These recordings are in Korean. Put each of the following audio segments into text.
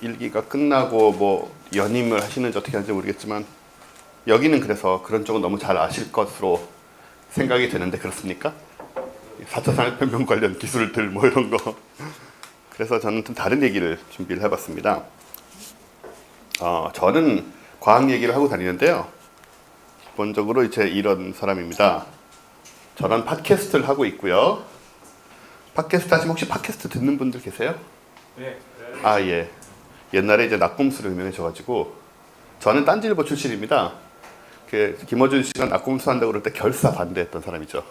일기가 끝나고 뭐 연임을 하시는지 어떻게 하는지 모르겠지만 여기는 그래서 그런 쪽은 너무 잘 아실 것으로 생각이 되는데 그렇습니까? 4차 산업혁명 관련 기술들 뭐 이런 거. 그래서 저는 좀 다른 얘기를 준비를 해봤습니다. 저는 과학 얘기를 하고 다니는데요. 기본적으로 이제 이런 사람입니다. 저는 팟캐스트를 하고 있고요. 팟캐스트 하시면 혹시 팟캐스트 듣는 분들 계세요? 네. 아, 예. 옛날에 이제 낙곰수로 유명해져가지고 저는 딴지일보 출신입니다. 김어준 씨가 낙곰수 한다고 그럴 때 결사 반대했던 사람이죠.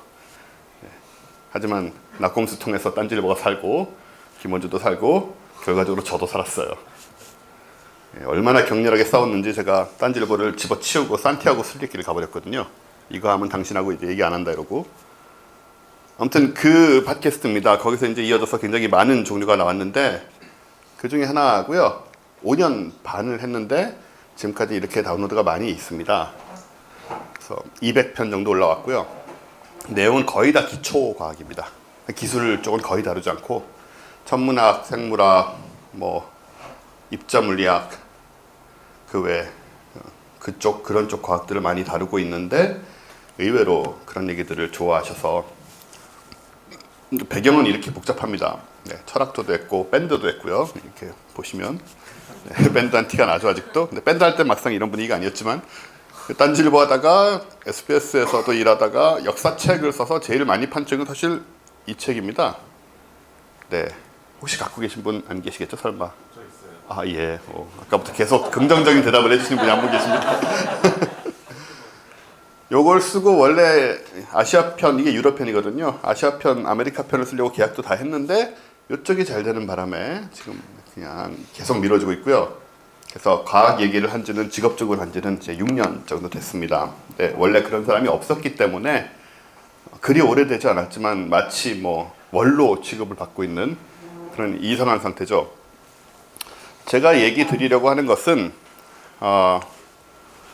네. 하지만 낙곰수 통해서 딴지일보가 살고 김어준도 살고 결과적으로 저도 살았어요. 네. 얼마나 격렬하게 싸웠는지 제가 딴지일보를 집어치우고 산티아고 순례길을 가버렸거든요. 이거 하면 당신하고 이제 얘기 안 한다 이러고. 아무튼 그 팟캐스트입니다. 거기서 이제 이어져서 굉장히 많은 종류가 나왔는데 그 중에 하나고요. 5년 반을 했는데 지금까지 이렇게 다운로드가 많이 있습니다. 그래서 200편 정도 올라왔고요. 내용은 거의 다 기초과학입니다. 기술 쪽은 거의 다루지 않고 천문학, 생물학, 뭐 입자물리학 그 외 그쪽 그런 쪽 과학들을 많이 다루고 있는데 의외로 그런 얘기들을 좋아하셔서 배경은 이렇게 복잡합니다. 네, 철학도 됐고 밴드도 했고요. 이렇게 보시면 네, 밴드 한 티가 나죠 아직도. 근데 밴드 할 때 막상 이런 분위기가 아니었지만 딴지일보 하다가 SBS에서도 일하다가 역사책을 써서 제일 많이 판 책은 사실 이 책입니다. 네, 혹시 갖고 계신 분 안 계시겠죠 설마? 저 있어요. 아 예. 아까부터 계속 긍정적인 대답을 해주시는 분이 한 분 계십니다. 요걸 쓰고 원래 아시아편, 이게 유럽편이거든요. 아시아편, 아메리카편을 쓰려고 계약도 다 했는데 이쪽이 잘 되는 바람에 지금 그냥 계속 미뤄지고 있고요. 그래서 과학 얘기를 한 지는 직업적으로 한 지는 이제 6년 정도 됐습니다. 네, 원래 그런 사람이 없었기 때문에 그리 오래되지 않았지만 마치 뭐 원로 취급을 받고 있는 그런 이상한 상태죠. 제가 얘기 드리려고 하는 것은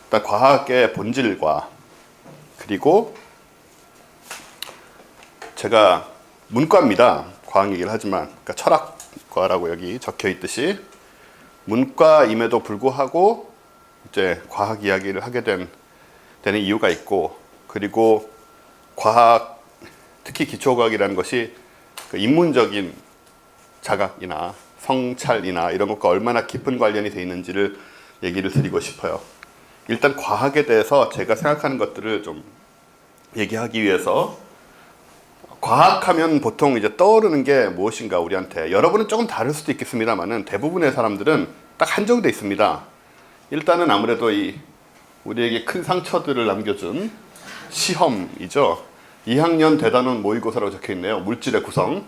일단 과학의 본질과 그리고 제가 문과입니다. 과학 얘기를 하지만 그러니까 철학과라고 여기 적혀 있듯이 문과임에도 불구하고 이제 과학 이야기를 하게 되는 이유가 있고 그리고 과학 특히 기초과학이라는 것이 그 인문적인 자각이나 성찰이나 이런 것과 얼마나 깊은 관련이 돼 있는지를 얘기를 드리고 싶어요. 일단 과학에 대해서 제가 생각하는 것들을 좀 얘기하기 위해서 과학하면 보통 이제 떠오르는 게 무엇인가 우리한테 여러분은 조금 다를 수도 있겠습니다만은 대부분의 사람들은 딱 한정돼 있습니다. 일단은 아무래도 우리에게 큰 상처들을 남겨준 시험이죠. 2학년 대단원 모의고사라고 적혀 있네요. 물질의 구성.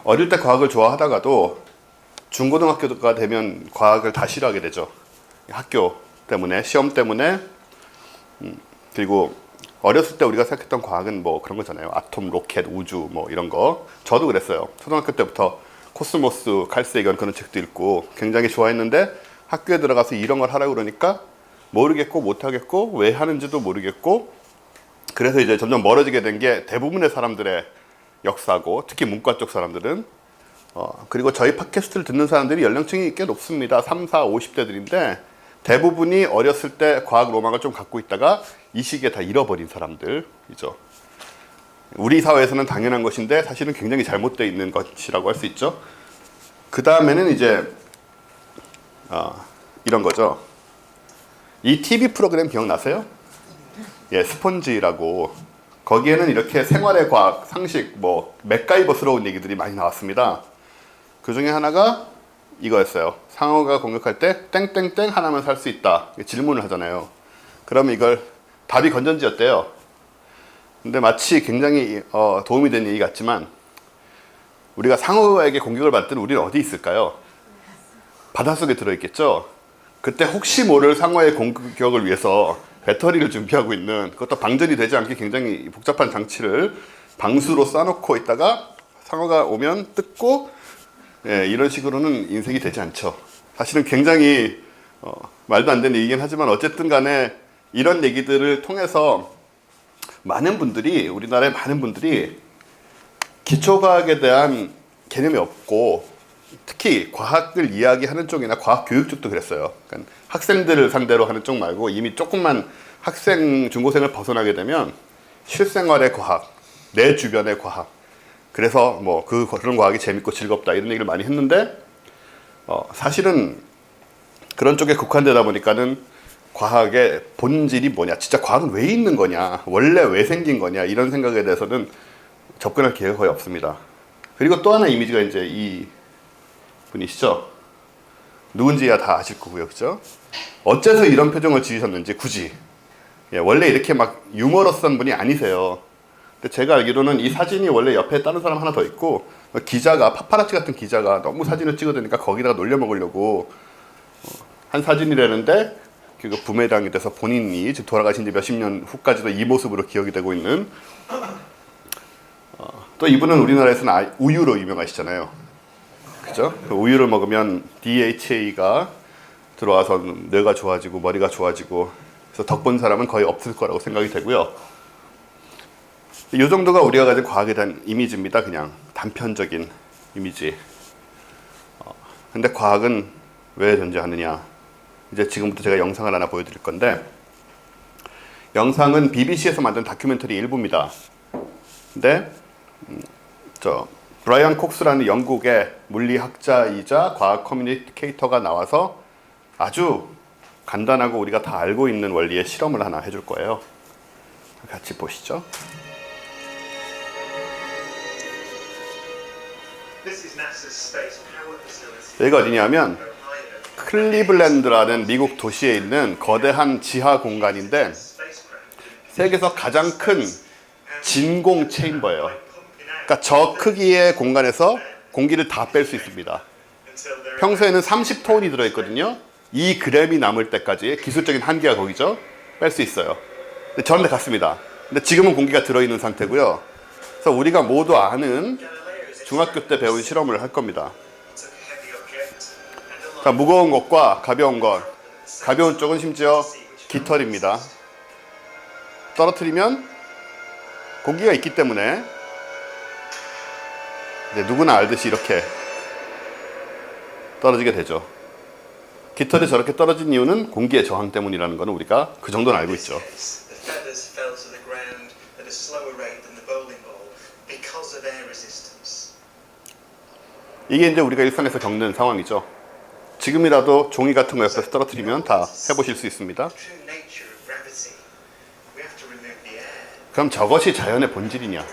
어릴 때 과학을 좋아하다가도 중고등학교가 되면 과학을 다 싫어하게 되죠. 학교 때문에, 시험 때문에. 그리고 어렸을 때 우리가 생각했던 과학은 뭐 그런 거잖아요. 아톰, 로켓, 우주 뭐 이런 거. 저도 그랬어요. 초등학교 때부터 코스모스, 칼세이건 그런 책도 읽고 굉장히 좋아했는데 학교에 들어가서 이런 걸 하라고 그러니까 모르겠고 못하겠고 왜 하는지도 모르겠고 그래서 이제 점점 멀어지게 된 게 대부분의 사람들의 역사고 특히 문과 쪽 사람들은 그리고 저희 팟캐스트를 듣는 사람들이 연령층이 꽤 높습니다. 3, 4, 50대들인데 대부분이 어렸을 때 과학 로망을 좀 갖고 있다가 이 시기에 다 잃어버린 사람들이죠. 우리 사회에서는 당연한 것인데 사실은 굉장히 잘못되어 있는 것이라고 할 수 있죠. 그 다음에는 이제 이런 거죠. 이 TV 프로그램 기억나세요? 예, 스폰지라고. 거기에는 이렇게 생활의 과학, 상식, 뭐 맥가이버스러운 얘기들이 많이 나왔습니다. 그 중에 하나가 이거였어요. 상어가 공격할 때 땡땡땡 하나만 살 수 있다. 질문을 하잖아요. 그러면 이걸 답이 건전지였대요. 근데 마치 굉장히 도움이 되는 얘기 같지만 우리가 상어에게 공격을 받을 때는 우리는 어디 있을까요? 바닷속에 들어있겠죠. 그때 혹시 모를 상어의 공격을 위해서 배터리를 준비하고 있는 그것도 방전이 되지 않게 굉장히 복잡한 장치를 방수로 쏴놓고 있다가 상어가 오면 뜯고 예, 이런 식으로는 인생이 되지 않죠. 사실은 굉장히 말도 안 되는 얘기긴 하지만 어쨌든 간에 이런 얘기들을 통해서 많은 분들이 우리나라의 많은 분들이 기초과학에 대한 개념이 없고 특히 과학을 이야기하는 쪽이나 과학 교육 쪽도 그랬어요. 그러니까 학생들을 상대로 하는 쪽 말고 이미 조금만 학생, 중고생을 벗어나게 되면 실생활의 과학, 내 주변의 과학, 그래서 뭐 그런 과학이 재밌고 즐겁다 이런 얘기를 많이 했는데 사실은 그런 쪽에 국한되다 보니까는 과학의 본질이 뭐냐, 진짜 과학은 왜 있는 거냐, 원래 왜 생긴 거냐 이런 생각에 대해서는 접근할 기회가 거의 없습니다. 그리고 또 하나 이미지가 이제 이 분이시죠. 누군지야 다 아실 거고요, 그죠? 어째서 이런 표정을 지으셨는지 굳이 원래 이렇게 막 유머러스한 분이 아니세요. 근데 제가 알기로는 이 사진이 원래 옆에 다른 사람 하나 더 있고 기자가 파파라치 같은 기자가 너무 사진을 찍어대니까 거기다가 놀려 먹으려고 한 사진이라는데 그 부메랑이 돼서 본인이 지금 돌아가신 지 몇십 년 후까지도 이 모습으로 기억이 되고 있는 또 이분은 우리나라에서는 우유로 유명하시잖아요. 그죠? 그 우유를 먹으면 DHA가 들어와서 뇌가 좋아지고 머리가 좋아지고 그래서 덕본 사람은 거의 없을 거라고 생각이 되고요. 이 정도가 우리가 가진 과학에 대한 이미지입니다. 그냥 단편적인 이미지. 근데 과학은 왜 존재하느냐? 이제 지금부터 제가 영상을 하나 보여드릴 건데 영상은 BBC에서 만든 다큐멘터리 일부입니다. 근데 브라이언 콕스라는 영국의 물리학자이자 과학 커뮤니케이터가 나와서 아주 간단하고 우리가 다 알고 있는 원리의 실험을 하나 해줄 거예요. 같이 보시죠. 여기가 어디냐면 클리블랜드라는 미국 도시에 있는 거대한 지하 공간인데 세계에서 가장 큰 진공 체인버예요. 그러니까 저 크기의 공간에서 공기를 다 뺄 수 있습니다. 평소에는 30톤이 들어있거든요. 2g이 남을 때까지 기술적인 한계가 거기죠. 뺄 수 있어요. 근데 저런 데 갔습니다. 근데 지금은 공기가 들어있는 상태고요. 그래서 우리가 모두 아는 중학교 때 배운 실험을 할 겁니다. 자, 무거운 것과 가벼운 것. 가벼운 쪽은 심지어 깃털입니다. 떨어뜨리면 공기가 있기 때문에 누구나 알듯이 이렇게 떨어지게 되죠. 깃털이 저렇게 떨어진 이유는 공기의 저항 때문이라는 것은 우리가 그 정도는 알고 있죠. 이게 이제 우리가 일상에서 겪는 상황이죠. 지금이라도 종이 같은 거 옆에서 떨어뜨리면 다 해보실 수 있습니다. 그럼 저것이 자연의 본질이냐?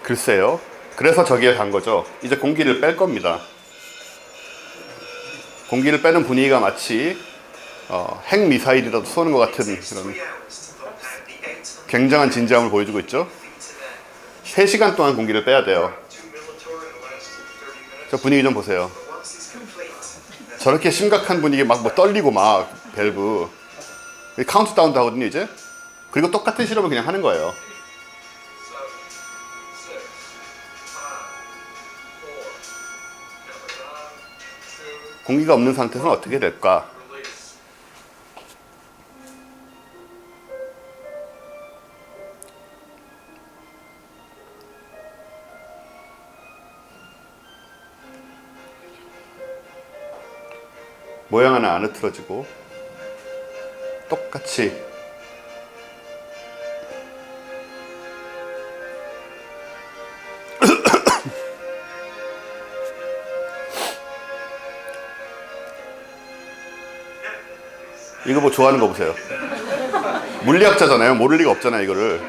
글쎄요. 그래서 저기에 간 거죠. 이제 공기를 뺄 겁니다. 공기를 빼는 분위기가 마치 핵미사일이라도 쏘는 것 같은 그런 굉장한 진지함을 보여주고 있죠. 3시간 동안 공기를 빼야 돼요. 저 분위기 좀 보세요. 저렇게 심각한 분위기 막 뭐 떨리고 막 밸브 카운트다운도 하거든요 이제. 그리고 똑같은 실험을 그냥 하는 거예요. 공기가 없는 상태에서는 어떻게 될까? 모양 하나 안 흐트러지고 똑같이 이거 뭐 좋아하는 거 보세요. 물리학자잖아요. 모를 리가 없잖아요 이거를.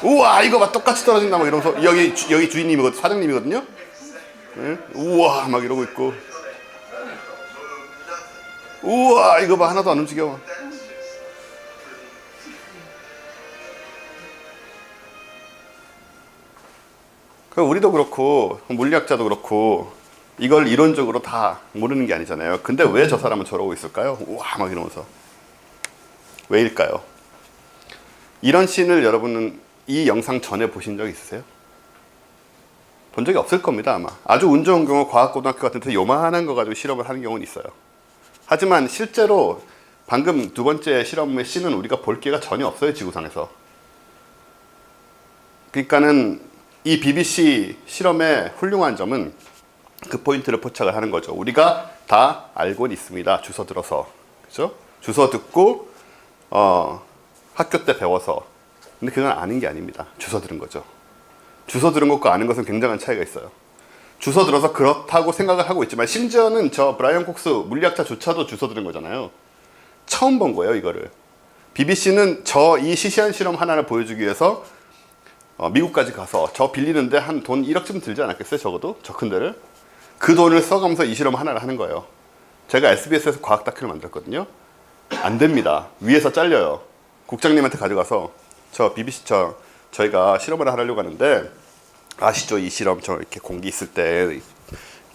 우와 이거 봐 똑같이 떨어진다 막 이러면서 여기 주인님이거든, 사장님이거든요. 네? 우와 막 이러고 있고 우와 이거 봐 하나도 안 움직여. 우리도 그렇고 물리학자도 그렇고 이걸 이론적으로 다 모르는 게 아니잖아요. 근데 왜 저 사람은 저러고 있을까요? 우와 막 이러면서 왜일까요? 이런 씬을 여러분은 이 영상 전에 보신 적 있으세요? 본 적이 없을 겁니다 아마. 아주 운 좋은 경우 과학고등학교 같은 데서 요만한 거 가지고 실험을 하는 경우는 있어요. 하지만 실제로 방금 두 번째 실험의 씬은 우리가 볼 기회가 전혀 없어요 지구상에서. 그러니까는 이 BBC 실험의 훌륭한 점은 그 포인트를 포착을 하는 거죠. 우리가 다 알고는 있습니다. 주워 들어서. 그죠? 주워 듣고, 학교 때 배워서. 근데 그건 아는 게 아닙니다. 주워 들은 거죠. 주워 들은 것과 아는 것은 굉장한 차이가 있어요. 주워 들어서 그렇다고 생각을 하고 있지만, 심지어는 저 브라이언 콕스 물리학자조차도 주워 들은 거잖아요. 처음 본 거예요, 이거를. BBC는 이 시시한 실험 하나를 보여주기 위해서 미국까지 가서 저 빌리는데 한 돈 1억쯤 들지 않았겠어요? 적어도? 저 큰 데를. 그 돈을 써가면서 이 실험 하나를 하는 거예요. 제가 SBS에서 과학 다큐를 만들었거든요. 안 됩니다. 위에서 잘려요. 국장님한테 가져가서 저 BBC 저희가 실험을 하려고 하는데 아시죠? 이 실험 저 이렇게 공기 있을 때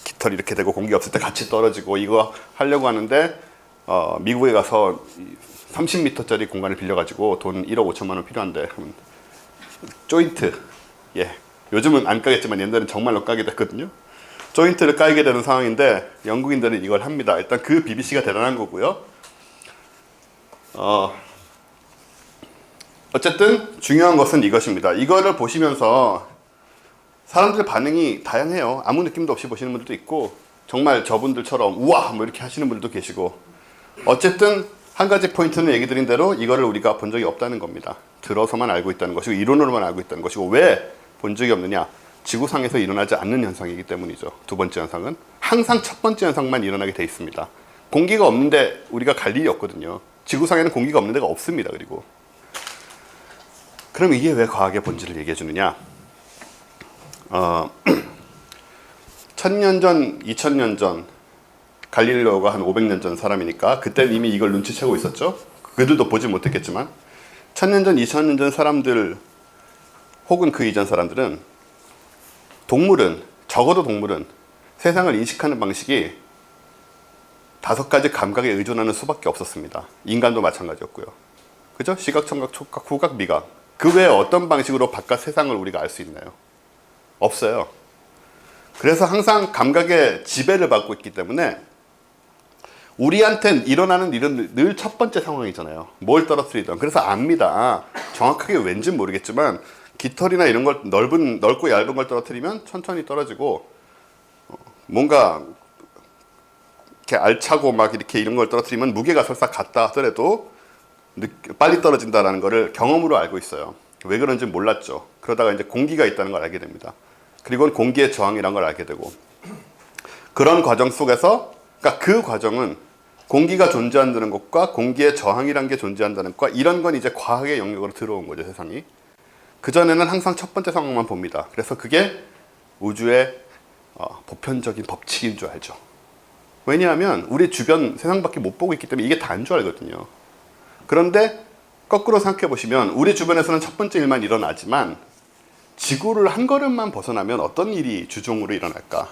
깃털 이렇게 되고 공기 없을 때 같이 떨어지고 이거 하려고 하는데 미국에 가서 30m짜리 공간을 빌려가지고 돈 1억 5천만 원 필요한데 조인트, 예, 요즘은 안 까겠지만 옛날엔 정말로 까게 됐거든요. 조인트를 까게 되는 상황인데 영국인들은 이걸 합니다. 일단 그 BBC가 대단한 거고요. 어쨌든 중요한 것은 이것입니다. 이거를 보시면서 사람들 반응이 다양해요. 아무 느낌도 없이 보시는 분들도 있고 정말 저분들처럼 우와 뭐 이렇게 하시는 분들도 계시고 어쨌든 한 가지 포인트는 얘기 드린 대로 이거를 우리가 본 적이 없다는 겁니다. 들어서만 알고 있다는 것이고 이론으로만 알고 있다는 것이고 왜 본 적이 없느냐? 지구상에서 일어나지 않는 현상이기 때문이죠. 두 번째 현상은 항상 첫 번째 현상만 일어나게 돼 있습니다. 공기가 없는데 우리가 갈 일이 없거든요. 지구상에는 공기가 없는 데가 없습니다. 그리고 그럼 이게 왜 과학의 본질을 얘기해 주느냐? 1000년 전, 2000년 전 갈릴레오가 한 500년 전 사람이니까 그때는 이미 이걸 눈치채고 있었죠. 그들도 보지 못했겠지만 1000년 전, 2000년 전 사람들 혹은 그 이전 사람들은 적어도 동물은 세상을 인식하는 방식이 5가지 감각에 의존하는 수밖에 없었습니다. 인간도 마찬가지였고요. 그죠? 시각, 청각, 촉각, 후각, 미각. 그 외에 어떤 방식으로 바깥 세상을 우리가 알 수 있나요? 없어요. 그래서 항상 감각의 지배를 받고 있기 때문에 우리한텐 일어나는 일은 늘 첫 번째 상황이잖아요. 뭘 떨어뜨리든. 그래서 압니다. 정확하게 왠지는 모르겠지만 깃털이나 이런 걸 넓고 얇은 걸 떨어뜨리면 천천히 떨어지고 뭔가 이렇게 알차고 막 이렇게 이런 걸 떨어뜨리면 무게가 설사 같다 하더라도 빨리 떨어진다는 거를 경험으로 알고 있어요. 왜 그런지 몰랐죠. 그러다가 이제 공기가 있다는 걸 알게 됩니다. 그리고 공기의 저항이라는 걸 알게 되고 그런 과정 속에서 그러니까 그 과정은 공기가 존재한다는 것과 공기의 저항이라는 게 존재한다는 것과 이런 건 이제 과학의 영역으로 들어온 거죠. 세상이. 그전에는 항상 첫 번째 상황만 봅니다. 그래서 그게 우주의 보편적인 법칙인 줄 알죠. 왜냐하면 우리 주변 세상밖에 못 보고 있기 때문에 이게 다인 줄 알거든요. 그런데 거꾸로 생각해 보시면 우리 주변에서는 첫 번째 일만 일어나지만 지구를 한 걸음만 벗어나면 어떤 일이 주종으로 일어날까?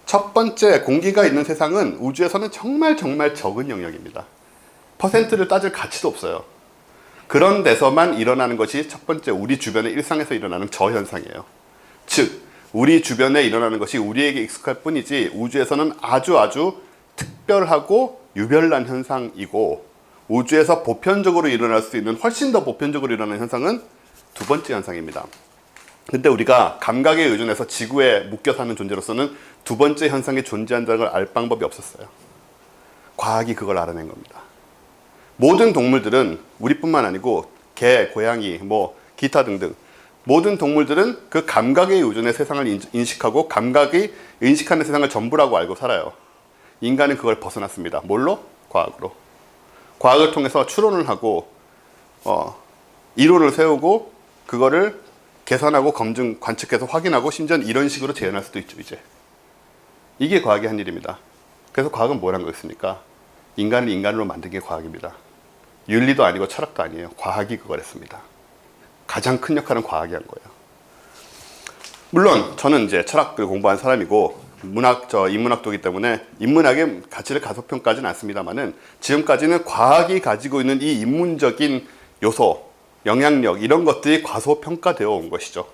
첫 번째 공기가 있는 세상은 우주에서는 정말 적은 영역입니다. 퍼센트를 따질 가치도 없어요. 그런 데서만 일어나는 것이 첫 번째 우리 주변의 일상에서 일어나는 저현상이에요. 즉 우리 주변에 일어나는 것이 우리에게 익숙할 뿐이지 우주에서는 아주 특별하고 유별난 현상이고 우주에서 보편적으로 일어날 수 있는 훨씬 더 보편적으로 일어나는 현상은 두 번째 현상입니다. 근데 우리가 감각에 의존해서 지구에 묶여 사는 존재로서는 두 번째 현상이 존재한다는 걸 알 방법이 없었어요. 과학이 그걸 알아낸 겁니다. 모든 동물들은 우리뿐만 아니고 개, 고양이, 뭐 기타 등등 모든 동물들은 그 감각에 의존해 세상을 인식하고 감각이 인식하는 세상을 전부라고 알고 살아요. 인간은 그걸 벗어났습니다. 뭘로? 과학으로. 과학을 통해서 추론을 하고 이론을 세우고 그거를 계산하고 검증, 관측해서 확인하고 심지어는 이런 식으로 재현할 수도 있죠. 이제 이게 과학의 한 일입니다. 그래서 과학은 뭘 한 거였습니까? 인간을 인간으로 만든 게 과학입니다. 윤리도 아니고 철학도 아니에요. 과학이 그걸 했습니다. 가장 큰 역할은 과학이 한 거예요. 물론 저는 이제 철학을 공부한 사람이고 인문학도이기 때문에 인문학의 가치를 가소평가하지는 않습니다만은 지금까지는 과학이 가지고 있는 이 인문적인 요소, 영향력 이런 것들이 과소평가되어 온 것이죠.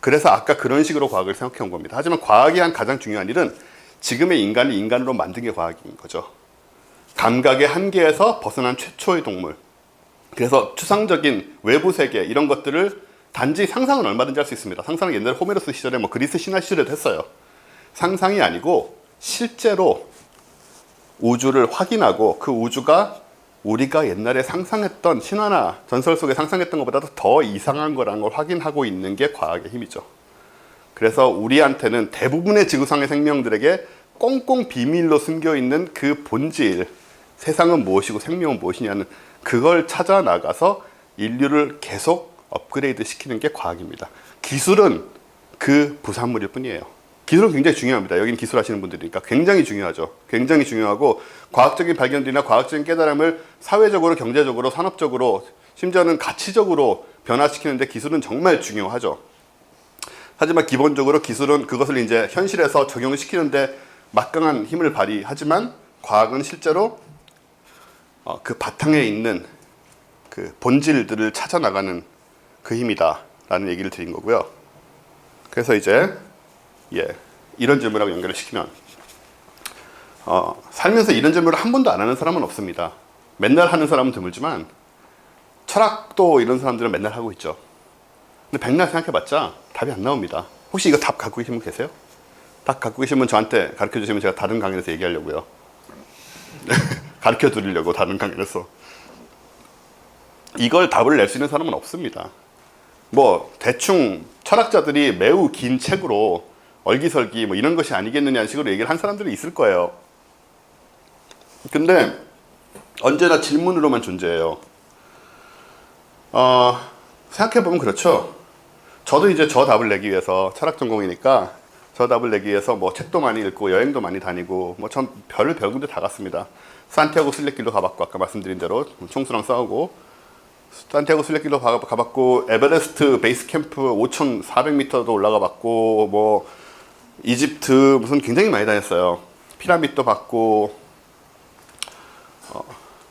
그래서 아까 그런 식으로 과학을 생각해 온 겁니다. 하지만 과학이 한 가장 중요한 일은 지금의 인간을 인간으로 만든 게 과학인 거죠. 감각의 한계에서 벗어난 최초의 동물. 그래서 추상적인 외부 세계 이런 것들을 단지 상상은 얼마든지 할 수 있습니다. 상상은 옛날에 호메로스 시절에 뭐 그리스 신화 시절에도 했어요. 상상이 아니고 실제로 우주를 확인하고 그 우주가 우리가 옛날에 상상했던 신화나 전설 속에 상상했던 것보다도 더 이상한 거라는 걸 확인하고 있는 게 과학의 힘이죠. 그래서 우리한테는 대부분의 지구상의 생명들에게 꽁꽁 비밀로 숨겨있는 그 본질, 세상은 무엇이고 생명은 무엇이냐는 그걸 찾아 나가서 인류를 계속 업그레이드 시키는 게 과학입니다. 기술은 그 부산물일 뿐이에요. 기술은 굉장히 중요합니다. 여기는 기술 하시는 분들이니까 굉장히 중요하죠. 굉장히 중요하고 과학적인 발견들이나 과학적인 깨달음을 사회적으로, 경제적으로, 산업적으로, 심지어는 가치적으로 변화시키는데 기술은 정말 중요하죠. 하지만 기본적으로 기술은 그것을 이제 현실에서 적용을 시키는데 막강한 힘을 발휘하지만 과학은 실제로 그 바탕에 있는 그 본질들을 찾아 나가는 그 힘이다라는 얘기를 드린 거고요. 그래서 이제 이런 질문하고 연결을 시키면 살면서 이런 질문을 한 번도 안 하는 사람은 없습니다. 맨날 하는 사람은 드물지만 철학도 이런 사람들은 맨날 하고 있죠. 근데 백날 생각해봤자 답이 안 나옵니다. 혹시 이거 답 갖고 계신 분 계세요? 답 갖고 계신 분 저한테 가르쳐 주시면 제가 다른 강연에서 얘기하려고요. 가르쳐 드리려고 다른 강연에서. 이걸 답을 낼 수 있는 사람은 없습니다. 뭐 대충 철학자들이 매우 긴 책으로 얼기설기 뭐 이런 것이 아니겠느냐는 식으로 얘기를 한 사람들이 있을 거예요. 근데 언제나 질문으로만 존재해요. 생각해보면 그렇죠. 저도 이제 저 답을 내기 위해서 철학 전공이니까 저 답을 내기 위해서 뭐 책도 많이 읽고 여행도 많이 다니고 뭐 전 별을 별 군데 다 갔습니다. 산티아고 순례길도 가봤고 아까 말씀드린 대로 총수랑 싸우고 산티아고 순례길도 가봤고 에베레스트 베이스 캠프 5,400m도 올라가 봤고 뭐 이집트 무슨 굉장히 많이 다녔어요. 피라미드도 봤고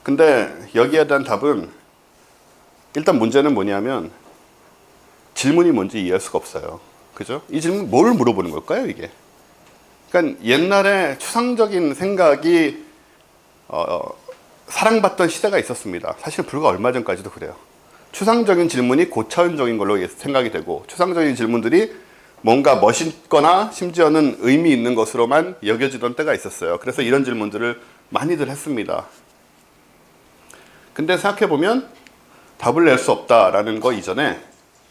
근데 여기에 대한 답은 일단 문제는 뭐냐면 질문이 뭔지 이해할 수가 없어요. 그죠? 이 질문 뭘 물어보는 걸까요, 이게? 그러니까 옛날에 추상적인 생각이 사랑받던 시대가 있었습니다. 사실 불과 얼마 전까지도 그래요. 추상적인 질문이 고차원적인 걸로 생각이 되고 추상적인 질문들이 뭔가 멋있거나 심지어는 의미 있는 것으로만 여겨지던 때가 있었어요. 그래서 이런 질문들을 많이들 했습니다. 근데 생각해보면 답을 낼 수 없다라는 거 이전에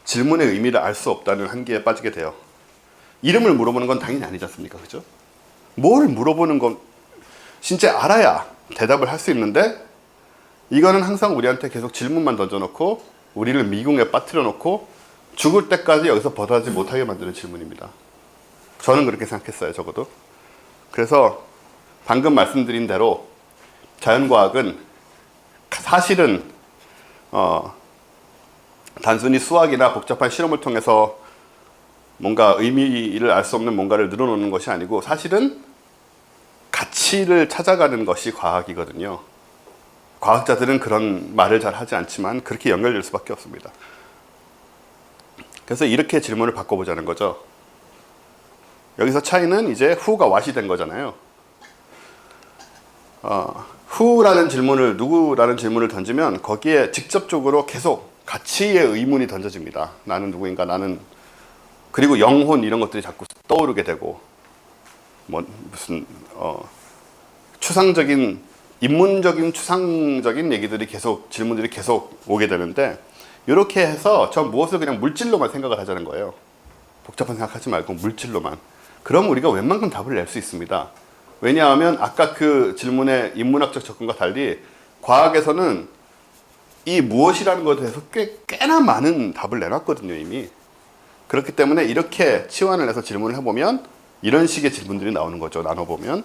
질문의 의미를 알 수 없다는 한계에 빠지게 돼요. 이름을 물어보는 건 당연히 아니지 않습니까? 그죠? 뭘 물어보는 건 진짜 알아야 대답을 할 수 있는데 이거는 항상 우리한테 계속 질문만 던져놓고 우리를 미궁에 빠뜨려 놓고 죽을 때까지 여기서 벗어나지 못하게 만드는 질문입니다. 저는 그렇게 생각했어요. 적어도. 그래서 방금 말씀드린 대로 자연과학은 사실은 단순히 수학이나 복잡한 실험을 통해서 뭔가 의미를 알 수 없는 뭔가를 늘어놓는 것이 아니고 사실은 가치를 찾아가는 것이 과학이거든요. 과학자들은 그런 말을 잘 하지 않지만 그렇게 연결될 수밖에 없습니다. 그래서 이렇게 질문을 바꿔보자는 거죠. 여기서 차이는 이제 who가 what이 된 거잖아요. who라는 질문을 누구라는 질문을 던지면 거기에 직접적으로 계속 가치의 의문이 던져집니다. 나는 누구인가, 나는 그리고 영혼 이런 것들이 자꾸 떠오르게 되고 뭐 무슨 추상적인 인문적인 추상적인 얘기들이 계속 질문들이 계속 오게 되는데 이렇게 해서 저 무엇을 그냥 물질로만 생각을 하자는 거예요. 복잡한 생각하지 말고 물질로만. 그럼 우리가 웬만큼 답을 낼 수 있습니다. 왜냐하면 아까 그 질문의 인문학적 접근과 달리 과학에서는 이 무엇이라는 것에 대해서 꽤나 많은 답을 내놨거든요, 이미. 그렇기 때문에 이렇게 치환을 해서 질문을 해보면 이런 식의 질문들이 나오는 거죠, 나눠보면.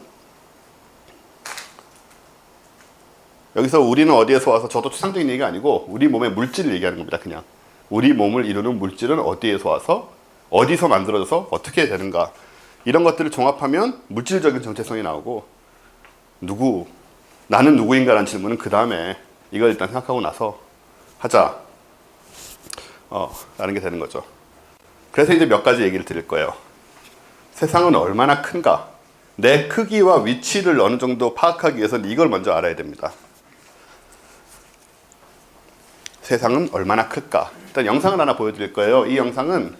여기서 우리는 어디에서 와서, 저도 추상적인 얘기가 아니고 우리 몸의 물질을 얘기하는 겁니다, 그냥. 우리 몸을 이루는 물질은 어디에서 와서, 어디서 만들어져서 어떻게 되는가. 이런 것들을 종합하면 물질적인 정체성이 나오고 나는 누구인가라는 질문은 그 다음에 이걸 일단 생각하고 나서 하자 라는 게 되는 거죠. 그래서 이제 몇 가지 얘기를 드릴 거예요. 세상은 얼마나 큰가, 내 크기와 위치를 어느 정도 파악하기 위해서는 이걸 먼저 알아야 됩니다. 세상은 얼마나 클까. 일단 영상을 하나 보여드릴 거예요. 이 영상은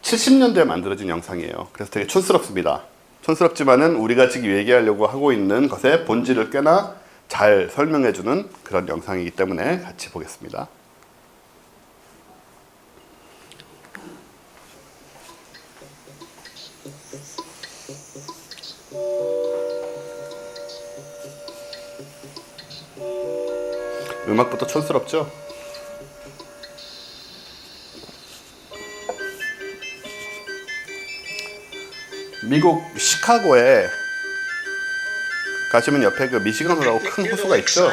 70년대에 만들어진 영상이에요. 그래서 되게 촌스럽습니다. 촌스럽지만은 우리가 지금 얘기하려고 하고 있는 것의 본질을 꽤나 잘 설명해주는 그런 영상이기 때문에 같이 보겠습니다. 음악부터 촌스럽죠? 미국 시카고에 가시면 옆에 그 미시건호라고 큰 호수가 있죠.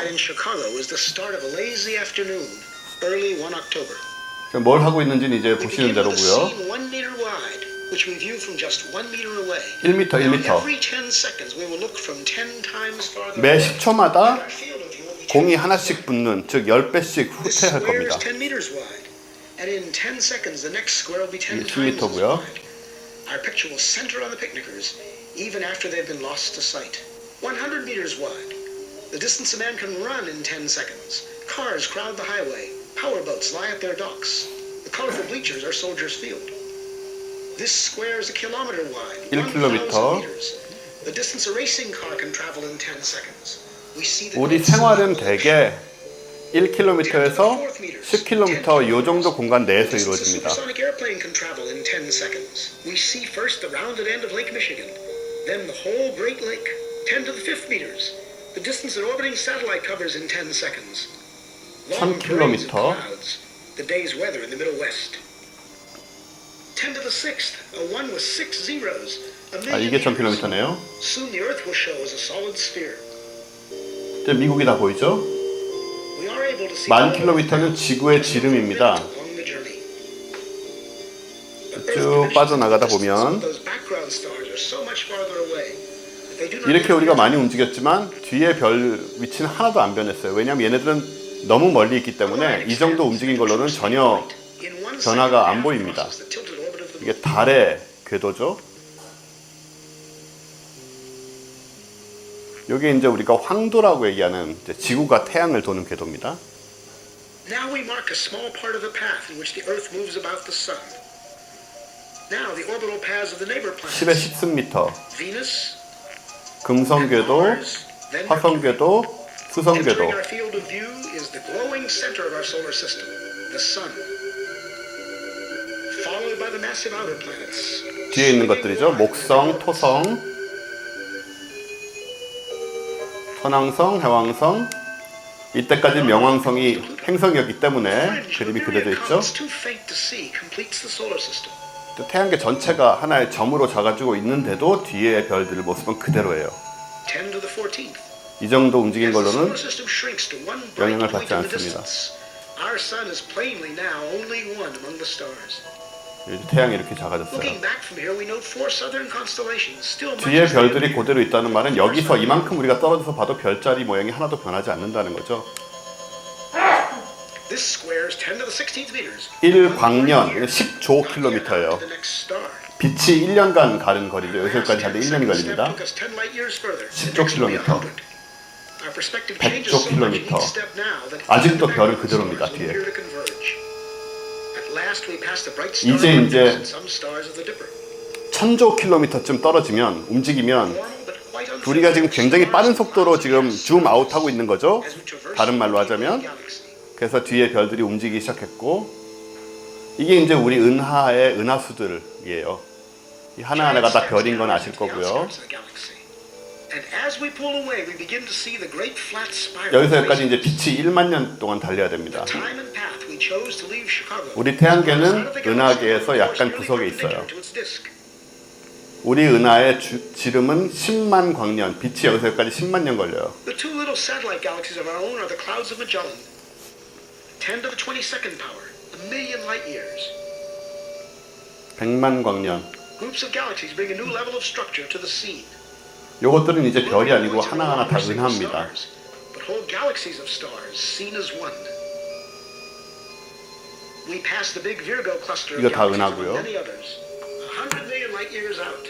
뭘 하고 있는지는 이제 보시는 대로고요. 1m, 1m. 매 10초마다 공이 하나씩 붙는, 즉 10배씩 후퇴할 겁니다. 이게 10m고요. Our picture will center on the picnickers even after they've been lost to sight. 100 meters wide. The distance a man can run in 10 seconds. Cars crowd the highway. Powerboats lie at their docks. The colorful bleachers are Soldiers Field. This square is a kilometer wide. 1,000 meters. The distance a racing car can travel in 10 seconds. We see the 우리 생활은 대개 1km에서 10km 요 정도 공간 내에서 이루어집니다. Supersonic airplane can travel in 10 seconds. We see first the rounded end of Lake Michigan, then the whole Great Lake, 10 to the 5th meters. The distance an orbiting satellite covers in 10 seconds. Long parades of clouds, the day's weather in the Middle West. 10 to the 6th, a one with 6 zeros. 이게 1000km네요. Soon the Earth will show as a solid sphere. 이제 미국이 다 보이죠? 10,000km는 지구의 지름입니다. 쭉 빠져나가다 보면 이렇게 우리가 많이 움직였지만 뒤에 별 위치는 하나도 안 변했어요. 왜냐하면 얘네들은 너무 멀리 있기 때문에 이 정도 움직인 걸로는 전혀 변화가 안 보입니다. 이게 달의 궤도죠. 여기 이제 우리가 황도라고 얘기하는 이제 지구가 태양을 도는 궤도입니다. Now we mark a small part of the path in which the Earth moves about the sun. Now the orbital paths of the neighbor planets. 10에 10승미터. Venus, 금성궤도, 화성궤도, 수성궤도. entering our field of view is the glowing center of our solar system, the sun. Followed by the massive outer planets. 뒤에 있는 것들이죠. 목성, 토성, 천왕성, 해왕성. 이때까지 명왕성이 행성이었기 때문에 그림이 그려져 있죠. 또 태양계 전체가 하나의 점으로 작아지고 있는데도 뒤에 별들의 모습은 그대로예요. 이 정도 움직인 걸로는 영향을 받지 않습니다. 태양이 이렇게 작아졌어요. 뒤에 별들이 그대로 있다는 말은 여기서 이만큼 우리가 떨어져서 봐도 별자리 모양이 하나도 변하지 않는다는 거죠. 1광년, 10조 킬로미터예요. 빛이 1년간 가는 거리죠. 여기서까지 가는데 1년이 걸립니다. 10조 킬로미터, 100조 킬로미터. 아직도 별은 그대로입니다. 뒤에. 이제 1000조 킬로미터쯤 떨어지면 움직이면 우리가 지금 굉장히 빠른 속도로 지금 줌 아웃하고 있는 거죠. 다른 말로 하자면. 그래서 뒤에 별들이 움직이기 시작했고 이게 이제 우리 은하의 은하수들이에요. 이 하나하나가 다 별인 건 아실 거고요. 여기서 여기까지 이제 빛이 1만 년 동안 달려야 됩니다. 우리 태양계는 은하계에서 약간 구석에 있어요. 우리 은하의 지름은 10만 광년, 빛이 여기서 여기까지 10만 년 걸려요. 10 to the 22nd power, a million light years. 100만 광년. Groups of galaxies bring a new level of structure to the scene. 요것들은 이제 별이 아니고 하나하나 다 은하입니다. But whole galaxies of stars seen as one. We pass the big Virgo cluster of 이거 다 galaxies 은하고요. and many others. 100 million light years out.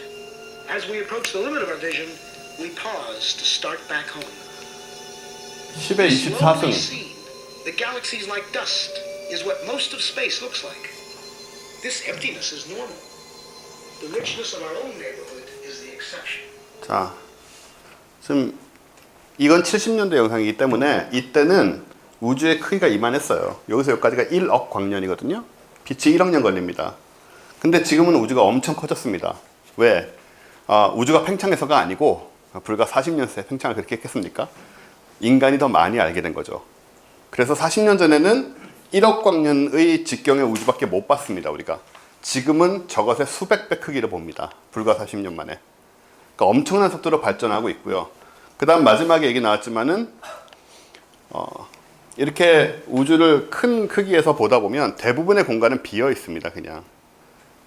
As we approach the limit of our vision, we pause to start back home. 10의 24승. The galaxies like dust, is what most of space looks like. This emptiness is normal. The richness of our own neighborhood is the exception. 자, 지금 이건 70년대 영상이기 때문에 이때는 우주의 크기가 이만했어요. 여기서 여기까지가 1억 광년이거든요. 빛이 1억 년 걸립니다. 근데 지금은 우주가 엄청 커졌습니다. 왜? 우주가 팽창해서가 아니고 불과 40년 새 팽창을 그렇게 했겠습니까? 인간이 더 많이 알게 된 거죠. 그래서 40년 전에는 1억 광년의 직경의 우주밖에 못 봤습니다. 우리가. 지금은 저것의 수백 배 크기를 봅니다. 불과 40년 만에. 그러니까 엄청난 속도로 발전하고 있고요. 그 다음 마지막에 얘기 나왔지만은 이렇게 우주를 큰 크기에서 보다 보면 대부분의 공간은 비어 있습니다. 그냥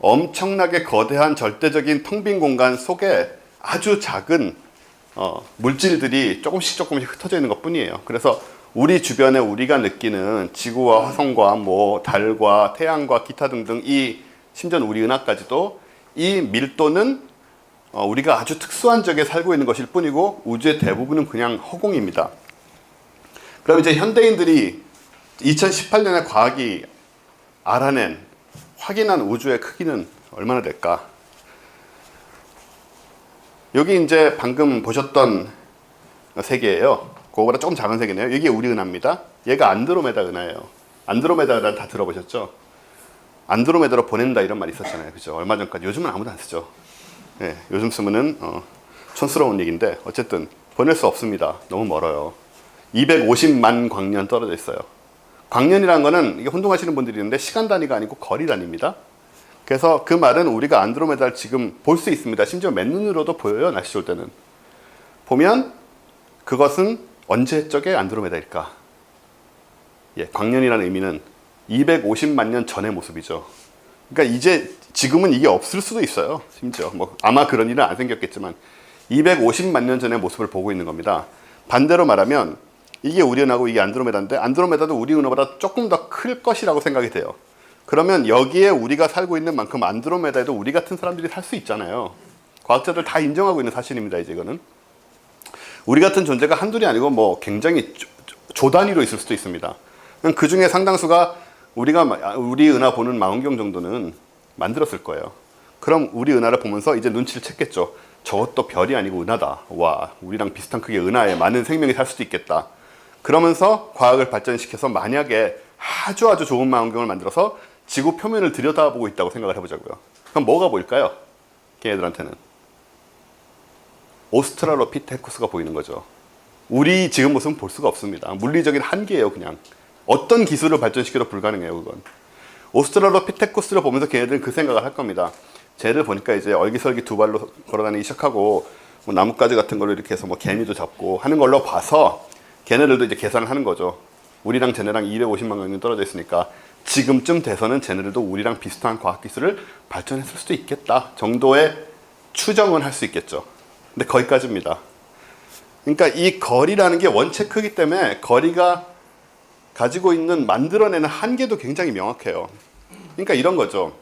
엄청나게 거대한 절대적인 텅 빈 공간 속에 아주 작은 물질들이 조금씩 흩어져 있는 것 뿐이에요. 그래서 우리 주변에 우리가 느끼는 지구와 화성과 뭐 달과 태양과 기타 등등 이 심지어 우리 은하까지도 이 밀도는 우리가 아주 특수한 적에 살고 있는 것일 뿐이고 우주의 대부분은 그냥 허공입니다. 그럼 이제 현대인들이 2018년에 과학이 알아낸 확인한 우주의 크기는 얼마나 될까? 여기 이제 방금 보셨던 세계예요. 그거보다 조금 작은 세계네요. 여기 우리 은하입니다. 얘가 안드로메다 은하예요. 안드로메다 은하 다 들어보셨죠? 안드로메다로 보낸다 이런 말 있었잖아요. 그죠? 얼마 전까지. 요즘은 아무도 안 쓰죠. 네, 요즘 쓰면은 촌스러운 얘기인데 어쨌든 보낼 수 없습니다. 너무 멀어요. 250만 광년 떨어져 있어요. 광년이라는 거는 이게 혼동하시는 분들이 있는데 시간 단위가 아니고 거리 단위입니다. 그래서 그 말은 우리가 안드로메다를 지금 볼 수 있습니다. 심지어 맨눈으로도 보여요. 날씨 좋을 때는. 보면 그것은 언제적의 안드로메다일까? 예, 광년이라는 의미는 250만 년 전의 모습이죠. 그러니까 이제 지금은 이게 없을 수도 있어요. 심지어 뭐 아마 그런 일은 안 생겼겠지만 250만 년 전의 모습을 보고 있는 겁니다. 반대로 말하면 이게 우리 은하고 이게 안드로메다인데 안드로메다도 우리 은하보다 조금 더 클 것이라고 생각이 돼요. 그러면 여기에 우리가 살고 있는 만큼 안드로메다에도 우리 같은 사람들이 살 수 있잖아요. 과학자들 다 인정하고 있는 사실입니다. 이제 이거는 우리 같은 존재가 한둘이 아니고 뭐 굉장히 조 단위로 있을 수도 있습니다. 그 중에 상당수가 우리 은하 보는 망원경 정도는 만들었을 거예요. 그럼 우리 은하를 보면서 이제 눈치를 챘겠죠. 저것도 별이 아니고 은하다. 와, 우리랑 비슷한 크기의 은하에 많은 생명이 살 수도 있겠다. 그러면서 과학을 발전시켜서 만약에 아주 좋은 망원경을 만들어서 지구 표면을 들여다보고 있다고 생각을 해보자고요. 그럼 뭐가 보일까요? 걔네들한테는 오스트랄로피테쿠스가 보이는 거죠. 우리 지금 모습은 볼 수가 없습니다. 물리적인 한계예요. 그냥 어떤 기술을 발전시켜도 불가능해요. 그건 오스트랄로피테쿠스를 보면서 걔네들은 그 생각을 할 겁니다. 쟤를 보니까 이제 얼기설기 두 발로 걸어다니기 시작하고 뭐 나뭇가지 같은 걸로 이렇게 해서 뭐 개미도 잡고 하는 걸로 봐서 걔네들도 이제 계산을 하는 거죠. 우리랑 쟤네랑 250만 광년 떨어져 있으니까 지금쯤 돼서는 쟤네들도 우리랑 비슷한 과학기술을 발전했을 수도 있겠다 정도의 추정은 할 수 있겠죠. 근데 거기까지입니다. 그러니까 이 거리라는 게 원체 크기 때문에 거리가 가지고 있는 만들어내는 한계도 굉장히 명확해요. 그러니까 이런 거죠.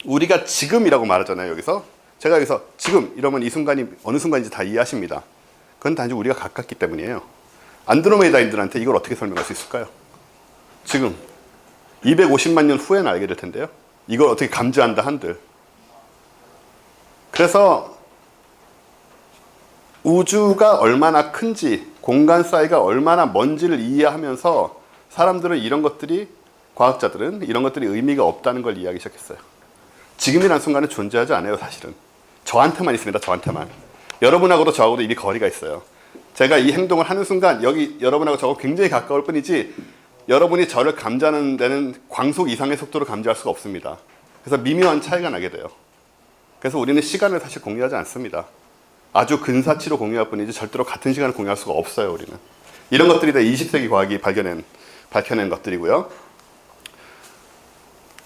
우리가 지금이라고 말하잖아요. 여기서 제가 여기서 지금 이러면 이 순간이 어느 순간인지 다 이해하십니다. 그건 단지 우리가 가깝기 때문이에요. 안드로메다인들한테 이걸 어떻게 설명할 수 있을까요? 지금 250만 년 후에는 알게 될 텐데요. 이걸 어떻게 감지한다 한들. 그래서 우주가 얼마나 큰지, 공간 사이가 얼마나 먼지를 이해하면서 사람들은 이런 것들이, 과학자들은 이런 것들이 의미가 없다는 걸 이해하기 시작했어요. 지금이라는 순간은 존재하지 않아요, 사실은. 저한테만 있습니다, 저한테만. 여러분하고도 저하고도 이미 거리가 있어요. 제가 이 행동을 하는 순간 여기 여러분하고 저하고 굉장히 가까울 뿐이지 여러분이 저를 감지하는 데는 광속 이상의 속도로 감지할 수가 없습니다. 그래서 미묘한 차이가 나게 돼요. 그래서 우리는 시간을 사실 공유하지 않습니다. 아주 근사치로 공유할 뿐이지 절대로 같은 시간을 공유할 수가 없어요. 우리는. 이런 것들이 다 20세기 과학이 밝혀낸 것들이고요.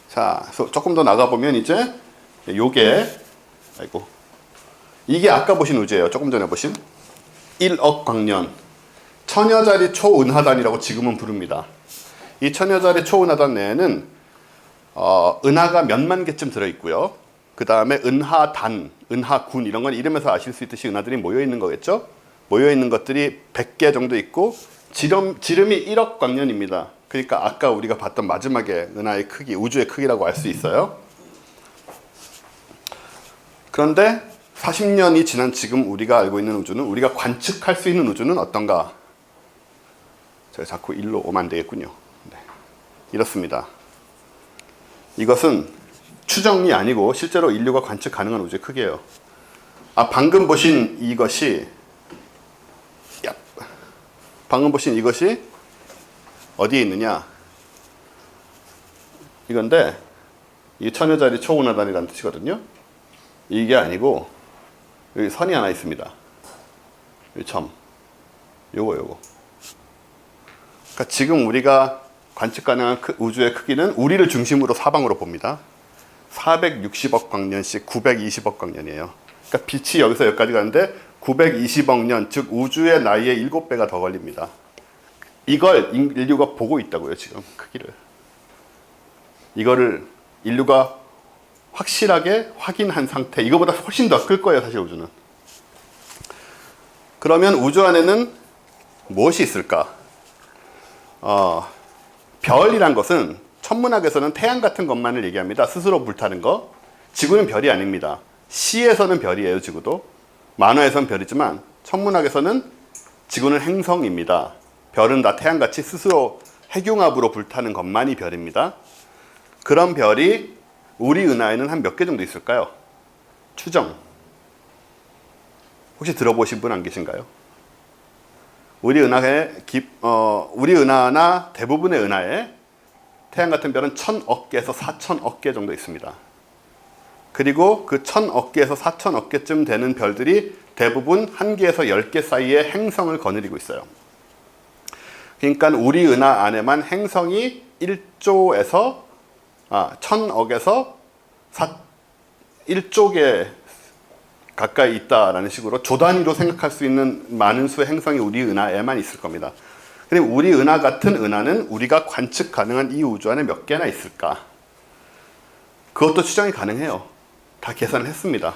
자, 조금 더 나가보면 이제 이게 아까 보신 우주예요. 조금 전에 보신 1억 광년 천여자리 초은하단이라고 지금은 부릅니다. 이 천여자리 초은하단 내에는 은하가 몇만 개쯤 들어있고요. 그 다음에 은하단, 은하군 이런 건 이름에서 아실 수 있듯이 은하들이 모여있는 거겠죠. 모여있는 것들이 100개 정도 있고 지름이 1억 광년입니다. 그러니까 아까 우리가 봤던 마지막에 은하의 크기, 우주의 크기라고 알 수 있어요. 그런데 40년이 지난 지금 우리가 알고 있는 우주는, 우리가 관측할 수 있는 우주는 어떤가? 제가 자꾸 일로 오면 안 되겠군요. 네. 이렇습니다. 이것은 추정이 아니고 실제로 인류가 관측 가능한 우주의 크기예요. 방금 보신 이것이 어디에 있느냐? 이건데 이 천여자리 초운하단이라는 뜻이거든요. 이게 아니고 여기 선이 하나 있습니다. 여기 점. 요거. 그러니까 지금 우리가 관측 가능한 우주의 크기는 우리를 중심으로 사방으로 봅니다. 460억 광년씩 920억 광년이에요. 그러니까 빛이 여기서 여기까지 가는데 920억 년, 즉 우주의 나이의 7배가 더 걸립니다. 이걸 인류가 보고 있다고요, 지금 크기를. 이거를 인류가 확실하게 확인한 상태. 이거보다 훨씬 더 클 거예요, 사실 우주는. 그러면 우주 안에는 무엇이 있을까? 별이란 것은 천문학에서는 태양 같은 것만을 얘기합니다. 스스로 불타는 거. 지구는 별이 아닙니다. 시에서는 별이에요, 지구도. 만화에서는 별이지만 천문학에서는 지구는 행성입니다. 별은 다 태양같이 스스로 핵융합으로 불타는 것만이 별입니다. 그런 별이 우리 은하에는 한 몇 개 정도 있을까요? 추정. 혹시 들어보신 분 안 계신가요? 우리 은하나 대부분의 은하에 태양 같은 별은 1000억 개에서 4000억 개 정도 있습니다. 그리고 그 1000억 개에서 4000억 개쯤 되는 별들이 대부분 1개에서 10개 사이에 행성을 거느리고 있어요. 그러니까 우리 은하 안에만 행성이 1조에서 1000억에서 1조 개 가까이 있다라는 식으로 조 단위로 생각할 수 있는 많은 수의 행성이 우리 은하에만 있을 겁니다. 그리고 우리 은하 같은 은하는 우리가 관측 가능한 이 우주 안에 몇 개나 있을까? 그것도 추정이 가능해요. 다 계산을 했습니다.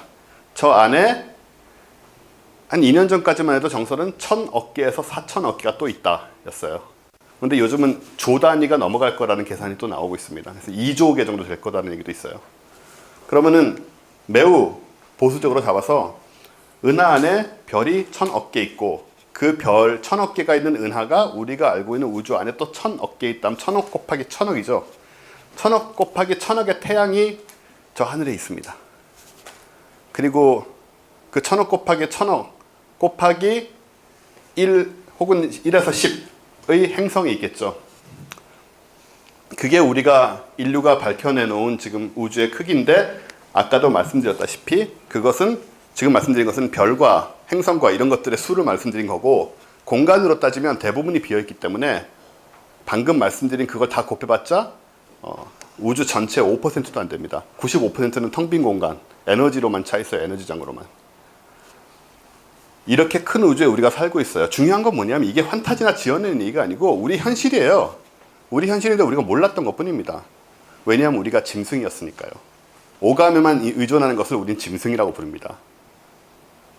저 안에 한 2년 전까지만 해도 정설은 1000억 개에서 4000억 개가 또 있다 였어요. 그런데 요즘은 조 단위가 넘어갈 거라는 계산이 또 나오고 있습니다. 그래서 2조 개 정도 될 거라는 얘기도 있어요. 그러면은 매우 보수적으로 잡아서 은하 안에 별이 1000억 개 있고 그 별 1000억 개가 있는 은하가 우리가 알고 있는 우주 안에 또 1000억 개 있다면 1000억 곱하기 1000억이죠. 1000억 곱하기 1000억의 태양이 저 하늘에 있습니다. 그리고 그 1000억 곱하기 1000억 곱하기 1 혹은 1에서 10의 행성이 있겠죠. 그게 우리가 인류가 밝혀내놓은 지금 우주의 크기인데 아까도 말씀드렸다시피 그것은 지금 말씀드린 것은 별과 행성과 이런 것들의 수를 말씀드린 거고 공간으로 따지면 대부분이 비어있기 때문에 방금 말씀드린 그걸 다 곱해봤자 우주 전체 5%도 안 됩니다. 95%는 텅 빈 공간, 에너지로만 차 있어요. 에너지장으로만. 이렇게 큰 우주에 우리가 살고 있어요. 중요한 건 뭐냐면 이게 환타지나 지어내는 얘기가 아니고 우리 현실이에요. 우리 현실인데 우리가 몰랐던 것뿐입니다. 왜냐하면 우리가 짐승이었으니까요. 오감에만 의존하는 것을 우린 짐승이라고 부릅니다.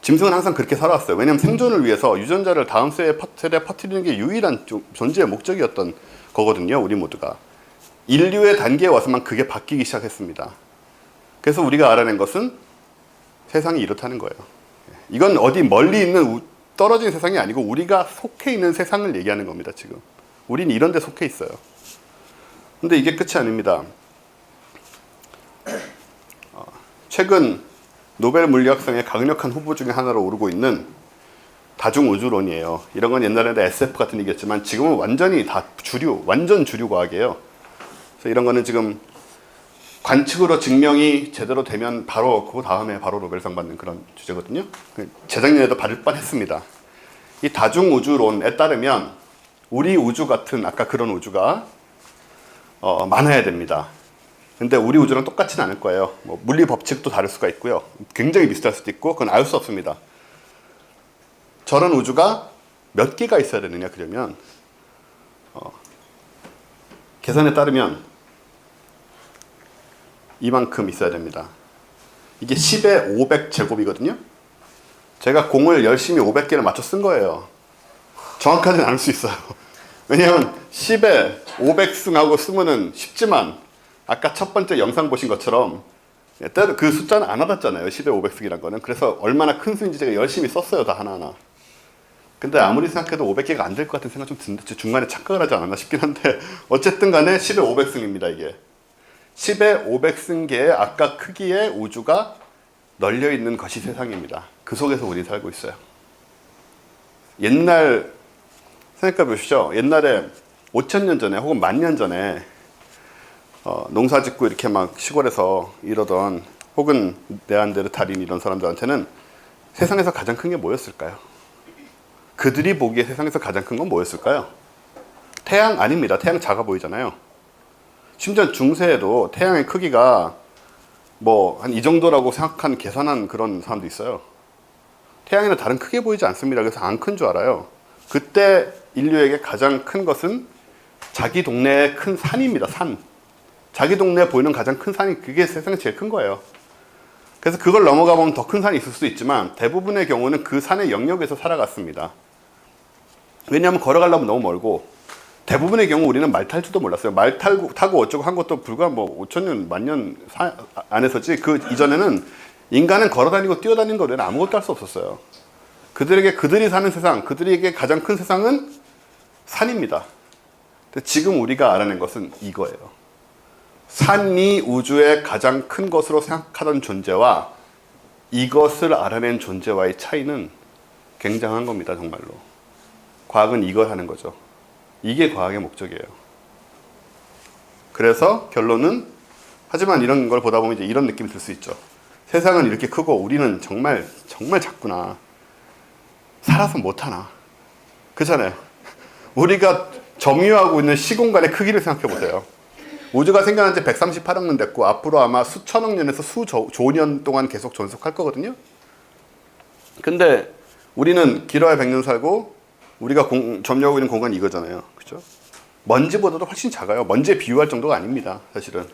짐승은 항상 그렇게 살아왔어요. 왜냐하면 생존을 위해서 유전자를 다음 세대에 퍼뜨리는 게 유일한 존재의 목적이었던 거거든요. 우리 모두가. 인류의 단계에 와서만 그게 바뀌기 시작했습니다. 그래서 우리가 알아낸 것은 세상이 이렇다는 거예요. 이건 어디 멀리 있는 떨어진 세상이 아니고 우리가 속해 있는 세상을 얘기하는 겁니다. 지금 우린 이런 데 속해 있어요. 근데 이게 끝이 아닙니다. 최근 노벨 물리학상의 강력한 후보 중에 하나로 오르고 있는 다중우주론이에요. 이런 건 옛날에는 SF 같은 얘기였지만 지금은 완전히 다 완전 주류 과학이에요. 그래서 이런 거는 지금 관측으로 증명이 제대로 되면 바로 그 다음에 바로 노벨상 받는 그런 주제거든요. 재작년에도 받을 뻔했습니다. 이 다중우주론에 따르면 우리 우주 같은 아까 그런 우주가 많아야 됩니다. 근데 우리 우주랑 똑같지는 않을 거예요. 뭐 물리 법칙도 다를 수가 있고요. 굉장히 비슷할 수도 있고 그건 알 수 없습니다. 저런 우주가 몇 개가 있어야 되느냐 그러면 계산에 따르면 이만큼 있어야 됩니다. 이게 10의 500제곱이거든요. 제가 공을 열심히 500개를 맞춰 쓴 거예요. 정확하지는 않을 수 있어요. 왜냐면 10에 500승하고 쓰면은 쉽지만 아까 첫 번째 영상 보신 것처럼 때로 그 숫자는 안 와닿잖아요. 10에 500승이란 거는. 그래서 얼마나 큰 수인지 제가 열심히 썼어요. 다 하나하나. 근데 아무리 생각해도 500개가 안 될 것 같은 생각 좀 드는데 중간에 착각을 하지 않았나 싶긴 한데 어쨌든 간에 10에 500승입니다. 이게 10에 500승계의 아까 크기의 우주가 널려 있는 것이 세상입니다. 그 속에서 우리 살고 있어요. 옛날 생각해 보십시오. 옛날에 5,000년 전에 혹은 10,000년 전에 농사 짓고 이렇게 막 시골에서 이러던 혹은 네안데르탈인 이런 사람들한테는 세상에서 가장 큰 게 뭐였을까요? 그들이 보기에 세상에서 가장 큰 건 뭐였을까요? 태양 아닙니다. 태양 작아 보이잖아요. 심지어 중세에도 태양의 크기가 뭐 한 이 정도라고 생각한 계산한 그런 사람도 있어요. 태양에는 다른 크게 보이지 않습니다. 그래서 안 큰 줄 알아요. 그때 인류에게 가장 큰 것은 자기 동네의 큰 산입니다. 산. 자기 동네에 보이는 가장 큰 산이 그게 세상에 제일 큰 거예요. 그래서 그걸 넘어가 보면 더 큰 산이 있을 수도 있지만 대부분의 경우는 그 산의 영역에서 살아갔습니다. 왜냐하면 걸어가려면 너무 멀고 대부분의 경우 우리는 말 탈 줄도 몰랐어요. 말 타고 어쩌고 한 것도 불과 뭐 5,000년, 10,000년 안에서지 그 이전에는 인간은 걸어다니고 뛰어다니는 것 외에는 아무것도 할 수 없었어요. 그들이 사는 세상, 그들에게 가장 큰 세상은 산입니다. 근데 지금 우리가 알아낸 것은 이거예요. 산이 우주의 가장 큰 것으로 생각하던 존재와 이것을 알아낸 존재와의 차이는 굉장한 겁니다. 정말로. 과학은 이걸 하는 거죠. 이게 과학의 목적이에요. 그래서 결론은 하지만 이런 걸 보다 보면 이제 이런 느낌이 들 수 있죠. 세상은 이렇게 크고 우리는 정말 작구나. 살아서 못하나. 그렇잖아요. 우리가 점유하고 있는 시공간의 크기를 생각해 보세요. 우주가 생겨난 지 138억 년 됐고 앞으로 아마 수천억 년에서 수조년 동안 계속 존속할 거거든요. 근데 우리는 길어야 100년 살고 우리가 점유하고 있는 공간이 이거잖아요. 그렇죠? 먼지보다도 훨씬 작아요. 먼지에 비유할 정도가 아닙니다. 사실은.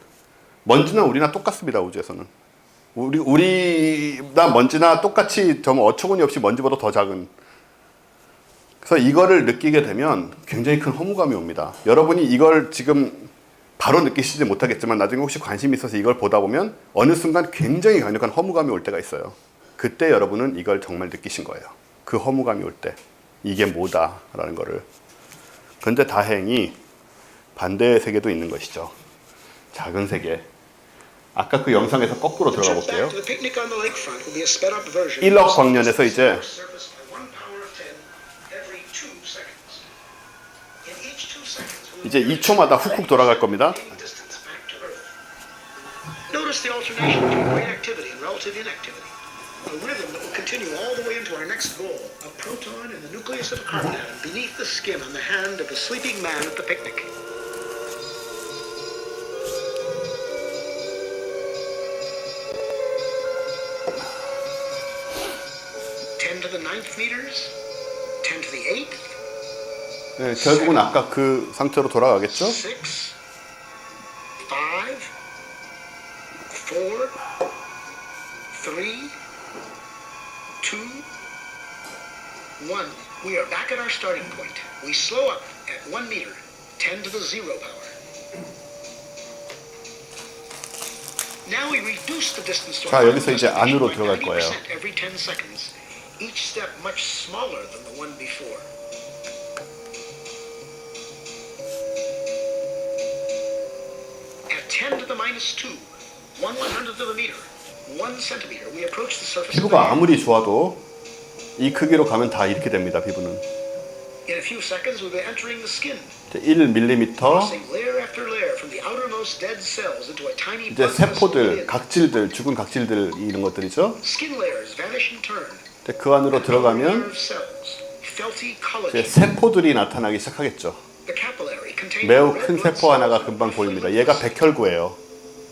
먼지나 우리나 똑같습니다. 우주에서는. 우리나 먼지나 똑같이 좀 어처구니 없이 먼지보다 더 작은. 그래서 이거를 느끼게 되면 굉장히 큰 허무감이 옵니다. 여러분이 이걸 지금 바로 느끼시지 못하겠지만 나중에 혹시 관심이 있어서 이걸 보다 보면 어느 순간 굉장히 강력한 허무감이 올 때가 있어요. 그때 여러분은 이걸 정말 느끼신 거예요. 그 허무감이 올 때. 이게 뭐다라는 거를. 그런데 다행히 반대의 세계도 있는 것이죠. 작은 세계. 아까 그 영상에서 거꾸로 들어가 볼게요. 1억 광년에서 이제 이제 2초마다 훅훅 돌아갈 겁니다. Notice the alternation between great activity and relative inactivity. A rhythm that will continue all the way into our next goal, a proton in the nucleus of a carbon atom beneath the skin on the hand of the sleeping man at the picnic. Ten to the ninth meters, 10 to the eighth. 네, 결국은 아까 그 상태로 돌아가겠죠? 6, 5, 4, 3, 2, 1. We are back at our starting point. We slow up at 1 meter, 10 to the 0 power. Now we reduce the distance to 자, our 여기서 이제 안으로 destination 들어갈 by 거예요. 90% every 10 seconds. Each step much smaller than the one before. At 10 to the minus 2, 1/100th of a meter, 1 centimeter, we approach the surface of the 피부가 man. 아무리 좋아도 이 크기로 가면 다 이렇게 됩니다. 피부는. In a few seconds, we'll be entering the skin, 1mm crossing layer after layer from the outermost dead cells into a tiny 이제 blood vessel 세포들, within. 각질들, 죽은 각질들 이런 것들이죠. Skin layers vanish in turn. 근데 그 안으로 들어가면 Nerve cells, felty 이제 collagen, 세포들이 나타나기 시작하겠죠. the capillary containing 매우 red 큰 blood 세포 하나가 cells 금방 and 보입니다. fluid 얘가 백혈구예요.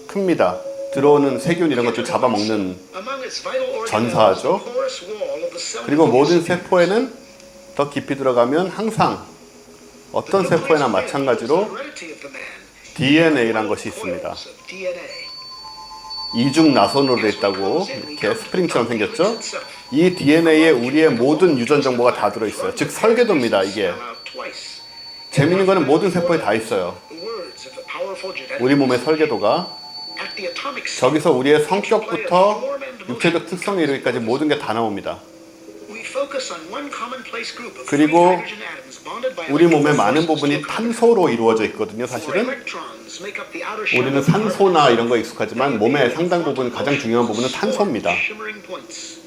큽니다. 들어오는 세균 이런 것 좀 잡아먹는. among its vital organelles, 전사하죠. the porous wall of the cell 그리고 모든 nucleus 세포에는 더 깊이 들어가면 항상 어떤 세포에나 마찬가지로 DNA란 것이 있습니다. 이중 나선으로 되어 있다고 이렇게 스프링처럼 생겼죠? 이 DNA에 우리의 모든 유전 정보가 다 들어있어요. 즉 설계도입니다. 이게 재밌는 거는 모든 세포에 다 있어요. 우리 몸의 설계도가 저기서 우리의 성격부터 육체적 특성에 이르기까지 모든 게 다 나옵니다. 그리고 우리 몸의 많은 부분이 탄소로 이루어져 있거든요. 사실은 우리는 산소나 이런 거 익숙하지만 몸의 상당 부분, 가장 중요한 부분은 탄소입니다.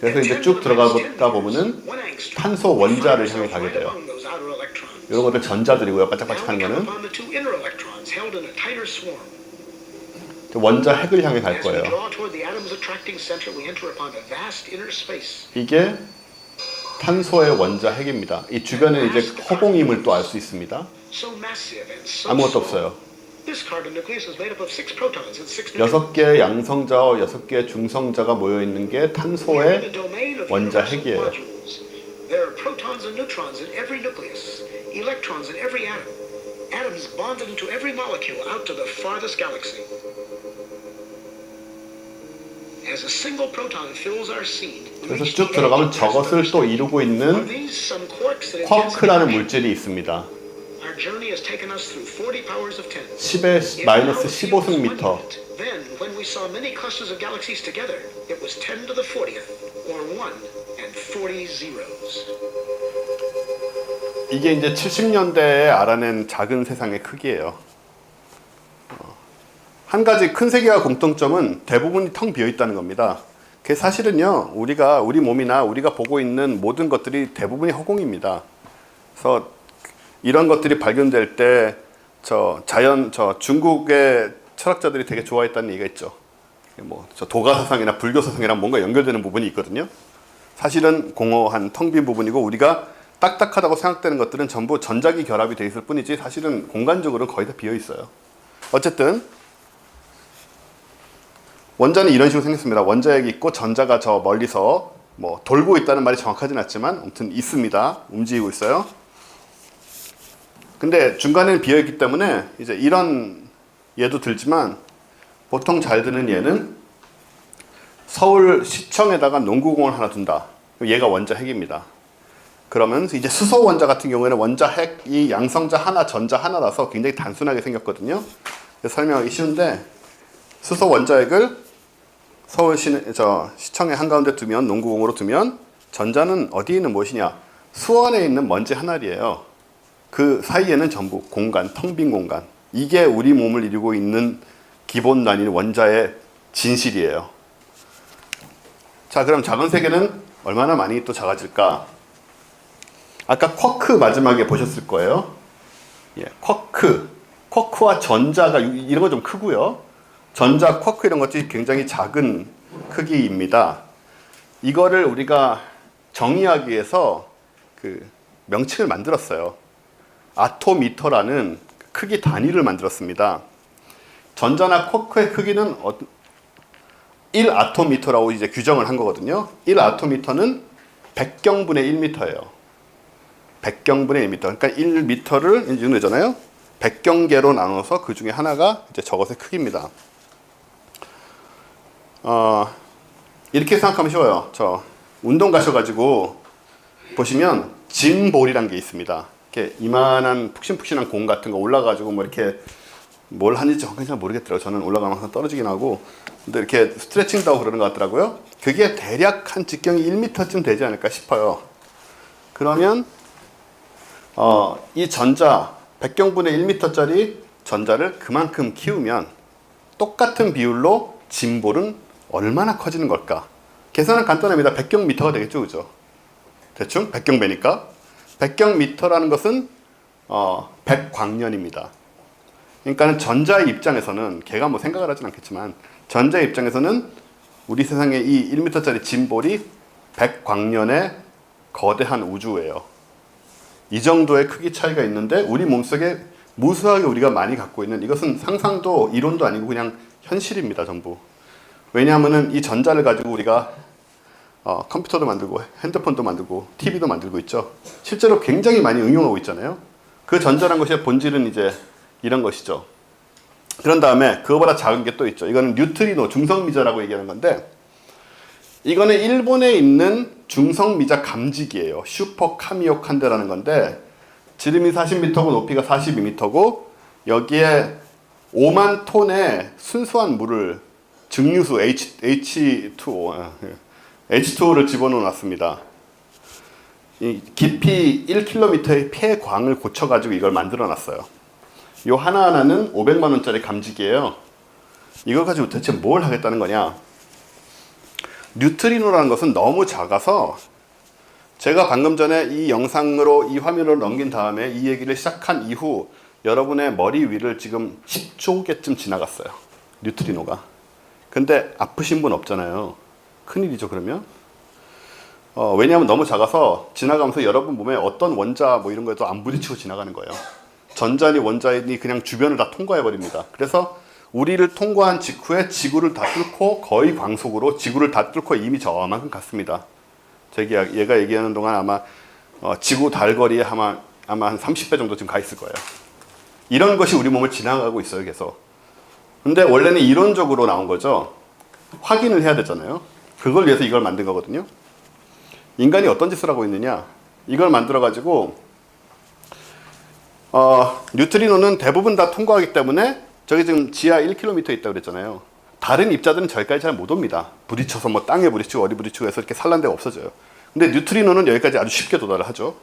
그래서 이제 쭉 들어가다 보면은 탄소 원자를 향해 가게 돼요. 이런 것들 전자들이고요. 반짝반짝하는 거는 원자 핵을 향해 갈 거예요. 이게 탄소의 원자 핵입니다. 이 주변에 이제 허공임을 또 알 수 있습니다. 아무것도 없어요. 6개의 양성자와 6개의 중성자가 모여 있는 게 탄소의 원자 핵이에요. There are protons and neutrons in every nucleus, electrons in every atom, atoms bonded into every molecule out to the farthest galaxy. As a single proton fills our seed, 그래서 쭉 들어가면 저것을 또 이루고 있는 쿼크라는 물질이 있습니다. 10의 마이너스 15승미터. Then, when we saw many clusters of galaxies together, it was 10 to the 40th, or 1 and 40 zeros. 이게 이제 70년대에 알아낸 작은 세상의 크기예요. 한 가지 큰 세계화 공통점은 대부분이 텅 비어 있다는 겁니다. 그게 사실은요, 우리 몸이나 우리가 보고 있는 모든 것들이 대부분이 허공입니다. 그래서 이런 것들이 발견될 때 중국의 철학자들이 되게 좋아했다는 얘기가 있죠. 저 도가사상이나 불교사상이랑 뭔가 연결되는 부분이 있거든요. 사실은 공허한 텅 빈 부분이고 우리가 딱딱하다고 생각되는 것들은 전부 전자기 결합이 돼 있을 뿐이지 사실은 공간적으로는 거의 다 비어 있어요. 어쨌든 원자는 이런 식으로 생겼습니다. 원자핵이 있고 전자가 저 멀리서 돌고 있다는 말이 정확하진 않지만 아무튼 있습니다. 움직이고 있어요. 근데 중간에는 비어 있기 때문에 이제 이런 예도 들지만 보통 잘 드는 예는 서울 시청에다가 농구공을 하나 둔다. 얘가 원자 핵입니다. 그러면 이제 수소 원자 같은 경우에는 원자 핵이 양성자 하나, 전자 하나라서 굉장히 단순하게 생겼거든요. 그래서 설명하기 쉬운데 수소 원자 핵을 서울 시청의 한가운데 두면 농구공으로 두면 전자는 어디에 있는 무엇이냐? 수원에 있는 먼지 한 알이에요. 그 사이에는 전부 공간, 텅 빈 공간. 이게 우리 몸을 이루고 있는 기본 단위 원자의 진실이에요. 자, 그럼 작은 세계는 얼마나 많이 또 작아질까? 아까 쿼크 마지막에 보셨을 거예요. 쿼크와 전자가 이런 거 좀 크고요. 전자, 쿼크 이런 것들이 굉장히 작은 크기입니다. 이거를 우리가 정의하기 위해서 그 명칭을 만들었어요. 아토미터라는 크기 단위를 만들었습니다. 전자나 쿼크의 크기는 1아토미터라고 이제 규정을 한 거거든요. 1아토미터는 100경분의 1m예요. 100경분의 1m. 그러니까 1m를 이제 이거잖아요. 100경계로 나눠서 그 중에 하나가 이제 저것의 크기입니다. 이렇게 생각하면 쉬워요. 운동 가셔가지고 보시면 짐볼이란 게 있습니다. 이렇게 이만한 푹신푹신한 공 같은 거 올라가지고 이렇게 뭘 하는지 정확히 잘 모르겠더라고요. 저는 올라가면 항상 떨어지긴 하고. 근데 이렇게 스트레칭도 하고 그러는 것 같더라고요. 그게 대략 한 직경이 1m쯤 되지 않을까 싶어요. 그러면 이 전자 100경분의 1m짜리 전자를 그만큼 키우면 똑같은 비율로 짐볼은 얼마나 커지는 걸까? 계산은 간단합니다. 100경미터가 되겠죠, 그죠? 대충 100경배니까 100경미터라는 것은 100광년입니다. 그러니까 전자의 입장에서는 걔가 생각을 하진 않겠지만 전자의 입장에서는 우리 세상에 이 1m짜리 짐볼이 100광년의 거대한 우주예요. 이 정도의 크기 차이가 있는데 우리 몸속에 무수하게 우리가 많이 갖고 있는 이것은 상상도 이론도 아니고 그냥 현실입니다. 전부. 왜냐하면 이 전자를 가지고 우리가 컴퓨터도 만들고 핸드폰도 만들고 TV도 만들고 있죠. 실제로 굉장히 많이 응용하고 있잖아요. 그 전자란 것의 본질은 이제 이런 것이죠. 그런 다음에 그거보다 작은 게 또 있죠. 이거는 뉴트리노 중성미자라고 얘기하는 건데 이거는 일본에 있는 중성미자 감지기예요. 슈퍼 카미오 칸데라는 건데 지름이 40m고 높이가 42m고 여기에 5만 톤의 순수한 물을 증류수 H2O, H2O를 집어넣어 놨습니다. 이 깊이 1km의 폐광을 고쳐가지고 이걸 만들어 놨어요. 이 하나하나는 500만 원짜리 감지기예요. 이걸 가지고 대체 뭘 하겠다는 거냐? 뉴트리노라는 것은 너무 작아서 제가 방금 전에 이 영상으로 이 화면을 넘긴 다음에 이 얘기를 시작한 이후 여러분의 머리 위를 지금 10조 개쯤 지나갔어요. 뉴트리노가. 근데 아프신 분 없잖아요. 큰일이죠, 그러면? 왜냐하면 너무 작아서 지나가면서 여러분 몸에 어떤 원자 뭐 이런 거에도 안 부딪히고 지나가는 거예요. 전자니 원자니 그냥 주변을 다 통과해 버립니다. 그래서 우리를 통과한 직후에 지구를 다 뚫고 거의 광속으로 지구를 다 뚫고 이미 저만큼 갔습니다. 얘가 얘기하는 동안 아마 지구 달 거리에 아마 한 30배 정도 지금 가 있을 거예요. 이런 것이 우리 몸을 지나가고 있어요, 계속. 근데 원래는 이론적으로 나온 거죠. 확인을 해야 되잖아요. 그걸 위해서 이걸 만든 거거든요. 인간이 어떤 짓을 하고 있느냐? 이걸 만들어 가지고 뉴트리노는 대부분 다 통과하기 때문에 저기 지금 지하 1km 있다고 그랬잖아요. 다른 입자들은 저기까지 잘 못 옵니다. 부딪혀서 뭐 땅에 부딪히고 어디 부딪히고 해서 이렇게 산란되고 없어져요. 근데 뉴트리노는 여기까지 아주 쉽게 도달을 하죠.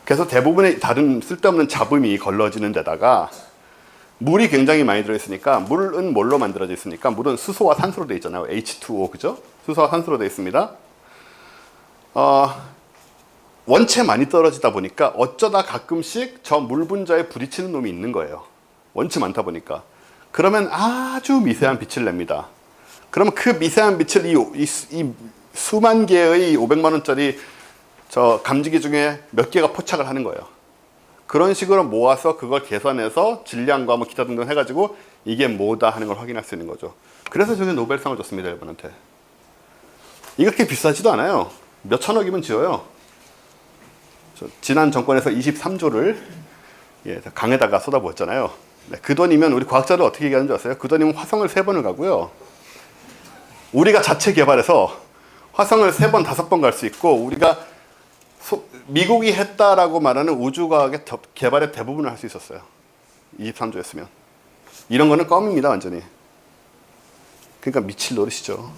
그래서 대부분의 다른 쓸데없는 잡음이 걸러지는 데다가 물이 굉장히 많이 들어있으니까, 물은 뭘로 만들어져 있습니까? 물은 수소와 산소로 되어 있잖아요. H2O, 그죠? 수소와 산소로 되어 있습니다. 원체 많이 떨어지다 보니까 어쩌다 가끔씩 저 물 분자에 부딪히는 놈이 있는 거예요. 원체 많다 보니까. 그러면 아주 미세한 빛을 냅니다. 그러면 그 미세한 빛을 이 수만 개의 500만 원짜리 저 감지기 중에 몇 개가 포착을 하는 거예요. 그런 식으로 모아서 그걸 계산해서 질량과 뭐 기타 등등 해가지고 이게 뭐다 하는 걸 확인할 수 있는 거죠. 그래서 저게 노벨상을 줬습니다, 여러분한테. 이렇게 비싸지도 않아요. 몇 천억이면 지어요. 지난 정권에서 23조를 강에다가 쏟아부었잖아요. 네, 그 돈이면 우리 과학자들 어떻게 얘기하는 줄 아세요? 그 돈이면 화성을 3번을 가고요. 우리가 자체 개발해서 화성을 3번, 5번 갈 수 있고, 우리가 미국이 했다라고 말하는 우주과학의 개발의 대부분을 할 수 있었어요. 23조였으면. 이런 거는 껌입니다, 완전히. 그러니까 미칠 노릇이죠.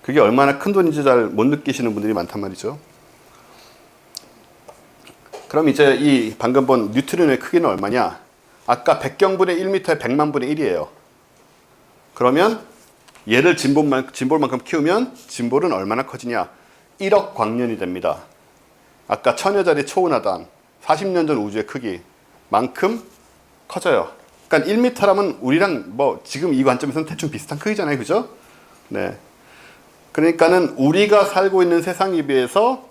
그게 얼마나 큰 돈인지 잘 못 느끼시는 분들이 많단 말이죠. 그럼 이제 이 방금 본 뉴트리노의 크기는 얼마냐? 아까 100경분의 1m에 100만분의 1이에요. 그러면 얘를 진볼만큼 키우면 진볼은 얼마나 커지냐? 1억 광년이 됩니다. 아까 천여짜리 초은하단 40년 전 우주의 크기만큼 커져요. 그러니까 1m라면 우리랑 뭐 지금 이 관점에서는 대충 비슷한 크기잖아요, 그죠? 네. 그러니까는 우리가 살고 있는 세상에 비해서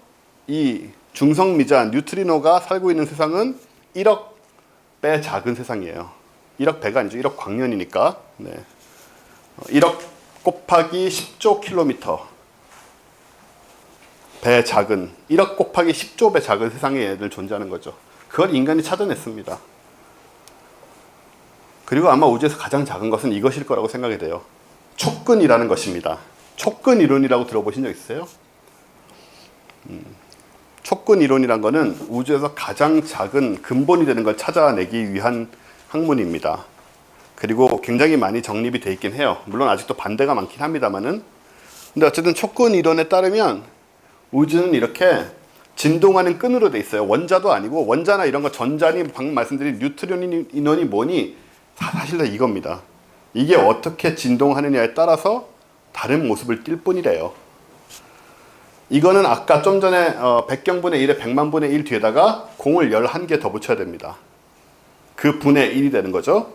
이 중성미자 뉴트리노가 살고 있는 세상은 1억 배 작은 세상이에요. 1억 배가 아니죠. 1억 광년이니까. 네. 1억 곱하기 10조 킬로미터 배 작은, 1억 곱하기 10조 배 작은 세상에 애들 존재하는 거죠. 그걸 인간이 찾아냈습니다. 그리고 아마 우주에서 가장 작은 것은 이것일 거라고 생각이 돼요. 촉근이라는 것입니다. 촉근 이론이라고 들어보신 적 있으세요? 촉근 이론이란 거는 우주에서 가장 작은 근본이 되는 걸 찾아내기 위한 학문입니다. 그리고 굉장히 많이 정립이 돼 있긴 해요. 물론 아직도 반대가 많긴 합니다만은. 근데 어쨌든 촉근 이론에 따르면 우주는 이렇게 진동하는 끈으로 돼 있어요. 원자도 아니고, 원자나 이런 거 전자니 방금 말씀드린 뉴트리노 인원이 뭐니 사실 다 이겁니다. 이게 어떻게 진동하느냐에 따라서 다른 모습을 띌 뿐이래요. 이거는 아까 좀 전에 100경분의 1에 100만분의 1 뒤에다가 공을 11개 더 붙여야 됩니다. 그 분의 1이 되는 거죠.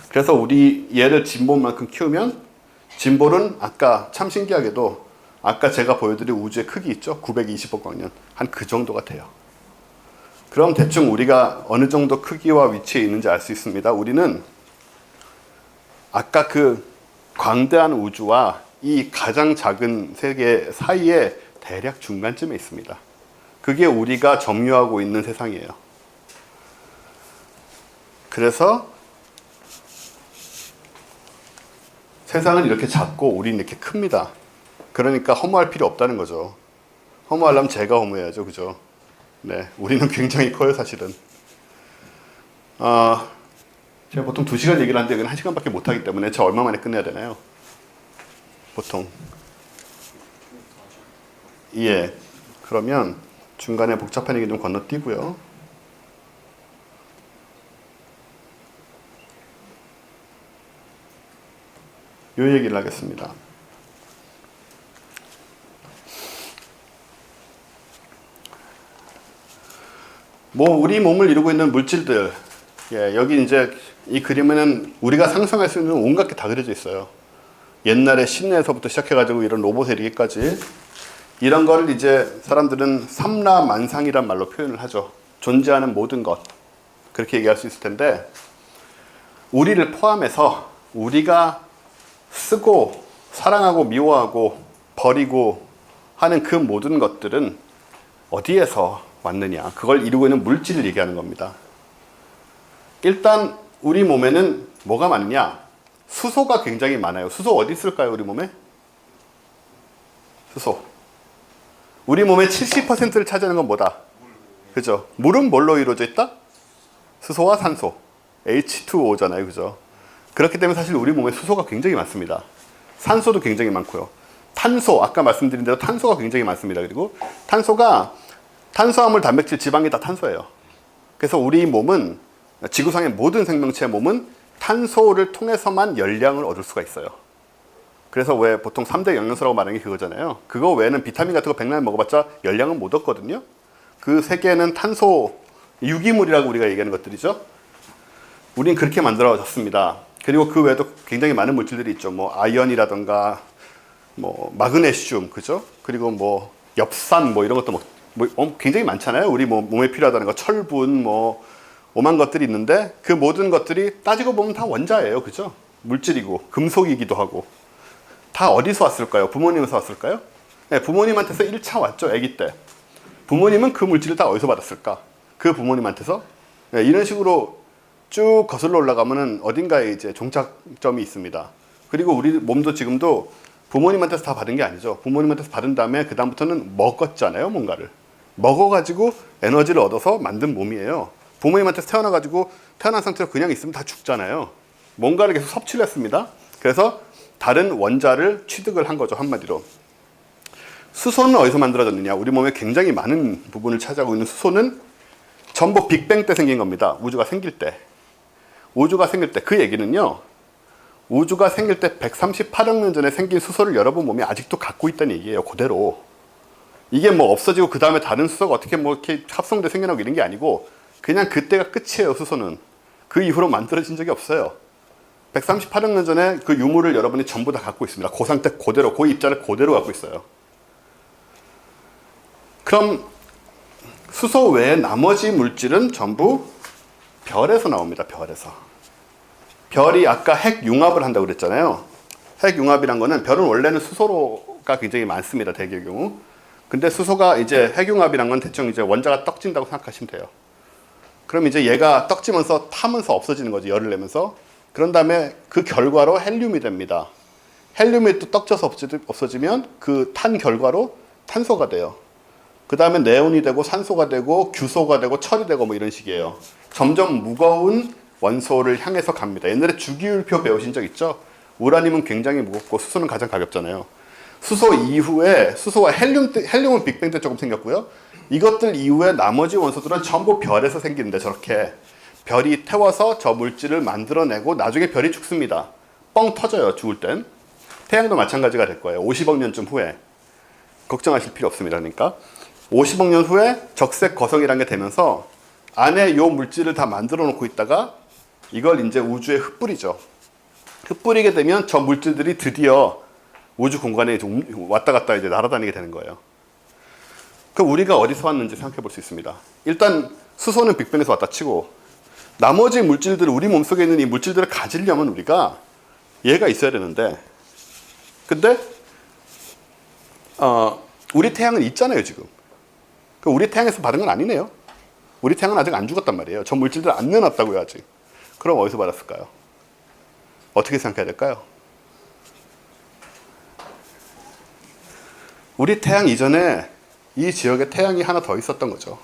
그래서 우리 얘를 진볼만큼 키우면, 진볼은 아까 참 신기하게도 아까 제가 보여드린 우주의 크기 있죠? 920억 광년. 한 그 정도가 돼요. 그럼 대충 우리가 어느 정도 크기와 위치에 있는지 알 수 있습니다. 우리는 아까 그 광대한 우주와 이 가장 작은 세계 사이에 대략 중간쯤에 있습니다. 그게 우리가 점유하고 있는 세상이에요. 그래서 세상은 이렇게 작고 우리는 이렇게 큽니다. 그러니까 허무할 필요 없다는 거죠. 허무하려면 제가 허무해야죠, 그죠? 네, 우리는 굉장히 커요, 사실은. 제가 보통 2시간 얘기를 하는데 여기는 1시간밖에 못 하기 때문에 저 얼마 만에 끝내야 되나요? 보통. 예. 그러면 중간에 복잡한 얘기 좀 건너뛰고요. 요 얘기를 하겠습니다. 우리 몸을 이루고 있는 물질들, 예, 여기 이제 이 그림에는 우리가 상상할 수 있는 온갖 게 다 그려져 있어요. 옛날에 심내에서부터 시작해가지고 이런 로봇에 이르기까지 이런 거를 이제 사람들은 삼라만상이란 말로 표현을 하죠. 존재하는 모든 것, 그렇게 얘기할 수 있을 텐데, 우리를 포함해서 우리가 쓰고 사랑하고 미워하고 버리고 하는 그 모든 것들은 어디에서 왔느냐, 그걸 이루고 있는 물질을 얘기하는 겁니다. 일단 우리 몸에는 뭐가 많으냐? 수소가 굉장히 많아요. 수소 어디 있을까요, 우리 몸에? 수소. 우리 몸의 70%를 차지하는 건 뭐다? 그죠? 물은 뭘로 이루어져 있다? 수소와 산소. H2O잖아요, 그죠? 그렇기 때문에 사실 우리 몸에 수소가 굉장히 많습니다. 산소도 굉장히 많고요. 탄소, 아까 말씀드린 대로 탄소가 굉장히 많습니다. 그리고 탄소가 탄수화물, 단백질, 지방이 다 탄소예요. 그래서 우리 몸은, 지구상의 모든 생명체의 몸은 탄소를 통해서만 열량을 얻을 수가 있어요. 그래서 왜 보통 3대 영양소라고 말하는 게 그거잖아요. 그거 외에는 비타민 같은 거 백날 먹어봤자 열량은 못 얻거든요. 그 세 개는 탄소, 유기물이라고 우리가 얘기하는 것들이죠. 우린 그렇게 만들어졌습니다. 그리고 그 외에도 굉장히 많은 물질들이 있죠. 아이언이라던가, 마그네슘, 그죠? 그리고 엽산, 이런 것도 굉장히 많잖아요. 우리 몸에 필요하다는 거, 철분, 오만 것들이 있는데 그 모든 것들이 따지고 보면 다 원자예요, 그죠? 물질이고 금속이기도 하고. 다 어디서 왔을까요? 부모님에서 왔을까요? 네, 부모님한테서 1차 왔죠, 아기 때. 부모님은 그 물질을 다 어디서 받았을까? 그 부모님한테서. 네, 이런 식으로 쭉 거슬러 올라가면은 어딘가에 이제 종착점이 있습니다. 그리고 우리 몸도 지금도 부모님한테서 다 받은 게 아니죠. 부모님한테서 받은 다음에 그 다음부터는 먹었잖아요, 뭔가를. 먹어가지고 에너지를 얻어서 만든 몸이에요. 부모님한테서 태어나가지고 태어난 상태로 그냥 있으면 다 죽잖아요. 뭔가를 계속 섭취를 했습니다. 그래서 다른 원자를 취득을 한 거죠, 한마디로. 수소는 어디서 만들어졌느냐? 우리 몸에 굉장히 많은 부분을 차지하고 있는 수소는 전부 빅뱅 때 생긴 겁니다. 우주가 생길 때. 우주가 생길 때. 그 얘기는요, 우주가 생길 때 138억 년 전에 생긴 수소를 여러분 몸이 아직도 갖고 있다는 얘기예요, 그대로. 이게 없어지고 그 다음에 다른 수소가 어떻게 이렇게 합성돼 생겨나고 이런 게 아니고 그냥 그때가 끝이에요, 수소는. 그 이후로 만들어진 적이 없어요. 138억 년 전에 그 유물을 여러분이 전부 다 갖고 있습니다. 그 상태 그대로, 그 입자를 그대로 갖고 있어요. 그럼 수소 외에 나머지 물질은 전부 별에서 나옵니다, 별에서. 별이 아까 핵융합을 한다고 그랬잖아요. 핵융합이란 거는, 별은 원래는 수소가 굉장히 많습니다, 대개의 경우. 근데 수소가 이제 핵융합이란 건 대충 이제 원자가 떡진다고 생각하시면 돼요. 그럼 이제 얘가 떡지면서 타면서 없어지는 거죠, 열을 내면서. 그런 다음에 그 결과로 헬륨이 됩니다. 헬륨이 또 떡져서 없어지면 그 탄 결과로 탄소가 돼요. 그 다음에 네온이 되고 산소가 되고 규소가 되고 철이 되고 이런 식이에요. 점점 무거운 원소를 향해서 갑니다. 옛날에 주기율표 배우신 적 있죠? 우라늄은 굉장히 무겁고 수소는 가장 가볍잖아요. 수소 이후에 수소와 헬륨은 빅뱅 때 조금 생겼고요. 이것들 이후에 나머지 원소들은 전부 별에서 생기는데, 저렇게 별이 태워서 저 물질을 만들어내고 나중에 별이 죽습니다. 뻥 터져요, 죽을 땐. 태양도 마찬가지가 될 거예요. 50억 년쯤 후에. 걱정하실 필요 없습니다. 그러니까 50억 년 후에 적색 거성이라는 게 되면서 안에 요 물질을 다 만들어 놓고 있다가 이걸 이제 우주에 흩뿌리죠. 흩뿌리게 되면 저 물질들이 드디어 우주 공간에 이제 왔다 갔다 이제 날아다니게 되는 거예요. 그럼 우리가 어디서 왔는지 생각해 볼 수 있습니다. 일단 수소는 빅뱅에서 왔다 치고, 나머지 물질들, 우리 몸속에 있는 이 물질들을 가지려면 우리가 얘가 있어야 되는데, 근데 우리 태양은 있잖아요, 지금. 우리 태양에서 받은 건 아니네요. 우리 태양은 아직 안 죽었단 말이에요. 저 물질들 안 내놨다고요, 아직. 그럼 어디서 받았을까요? 어떻게 생각해야 될까요? 우리 태양 이전에 이 지역에 태양이 하나 더 있었던 거죠.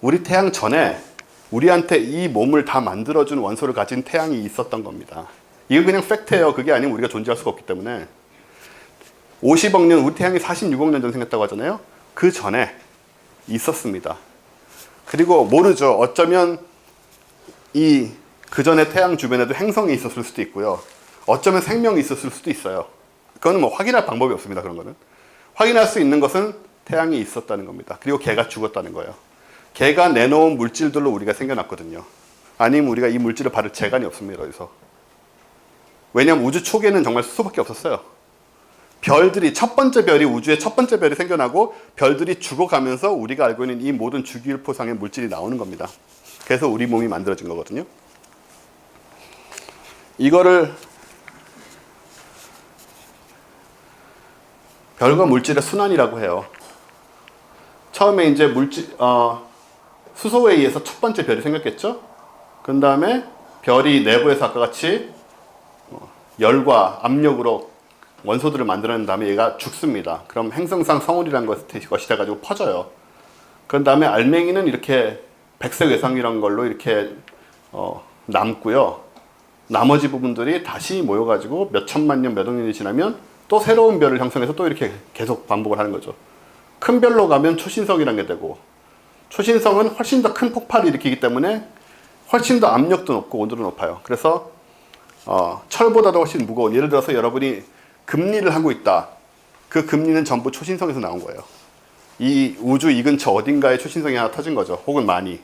우리 태양 전에 우리한테 이 몸을 다 만들어준 원소를 가진 태양이 있었던 겁니다. 이거 그냥 팩트예요. 그게 아니면 우리가 존재할 수가 없기 때문에. 50억 년, 우리 태양이 46억 년 전 생겼다고 하잖아요. 그 전에 있었습니다. 그리고 모르죠. 어쩌면 그 전에 태양 주변에도 행성이 있었을 수도 있고요. 어쩌면 생명이 있었을 수도 있어요. 그건 뭐 확인할 방법이 없습니다. 그런 거는. 확인할 수 있는 것은 태양이 있었다는 겁니다. 그리고 걔가 죽었다는 거예요. 걔가 내놓은 물질들로 우리가 생겨났거든요. 아니면 우리가 이 물질을 받을 재간이 없습니다. 여기서. 왜냐하면 우주 초기에는 정말 수소밖에 없었어요. 별들이, 첫 번째 별이, 우주의 첫 번째 별이 생겨나고 별들이 죽어가면서 우리가 알고 있는 이 모든 주기율포상의 물질이 나오는 겁니다. 그래서 우리 몸이 만들어진 거거든요. 이거를 별과 물질의 순환이라고 해요. 처음에 이제 수소에 의해서 첫 번째 별이 생겼겠죠? 그 다음에 별이 내부에서 아까 같이 열과 압력으로 원소들을 만들어낸 다음에 얘가 죽습니다. 그럼 행성상 성운이라는 것이 돼가지고 퍼져요. 그런 다음에 알맹이는 이렇게 백색 외상이라는 걸로 이렇게 남고요. 나머지 부분들이 다시 모여가지고 몇 천만 년, 몇 억 년이 지나면 또 새로운 별을 형성해서 또 이렇게 계속 반복을 하는 거죠. 큰 별로 가면 초신성이라는 게 되고, 초신성은 훨씬 더 큰 폭발을 일으키기 때문에 훨씬 더 압력도 높고 온도도 높아요. 그래서 철보다도 훨씬 무거운, 예를 들어서 여러분이 금리를 하고 있다. 그 금리는 전부 초신성에서 나온 거예요. 이 우주 이 근처 어딘가에 초신성이 하나 터진 거죠. 혹은 많이.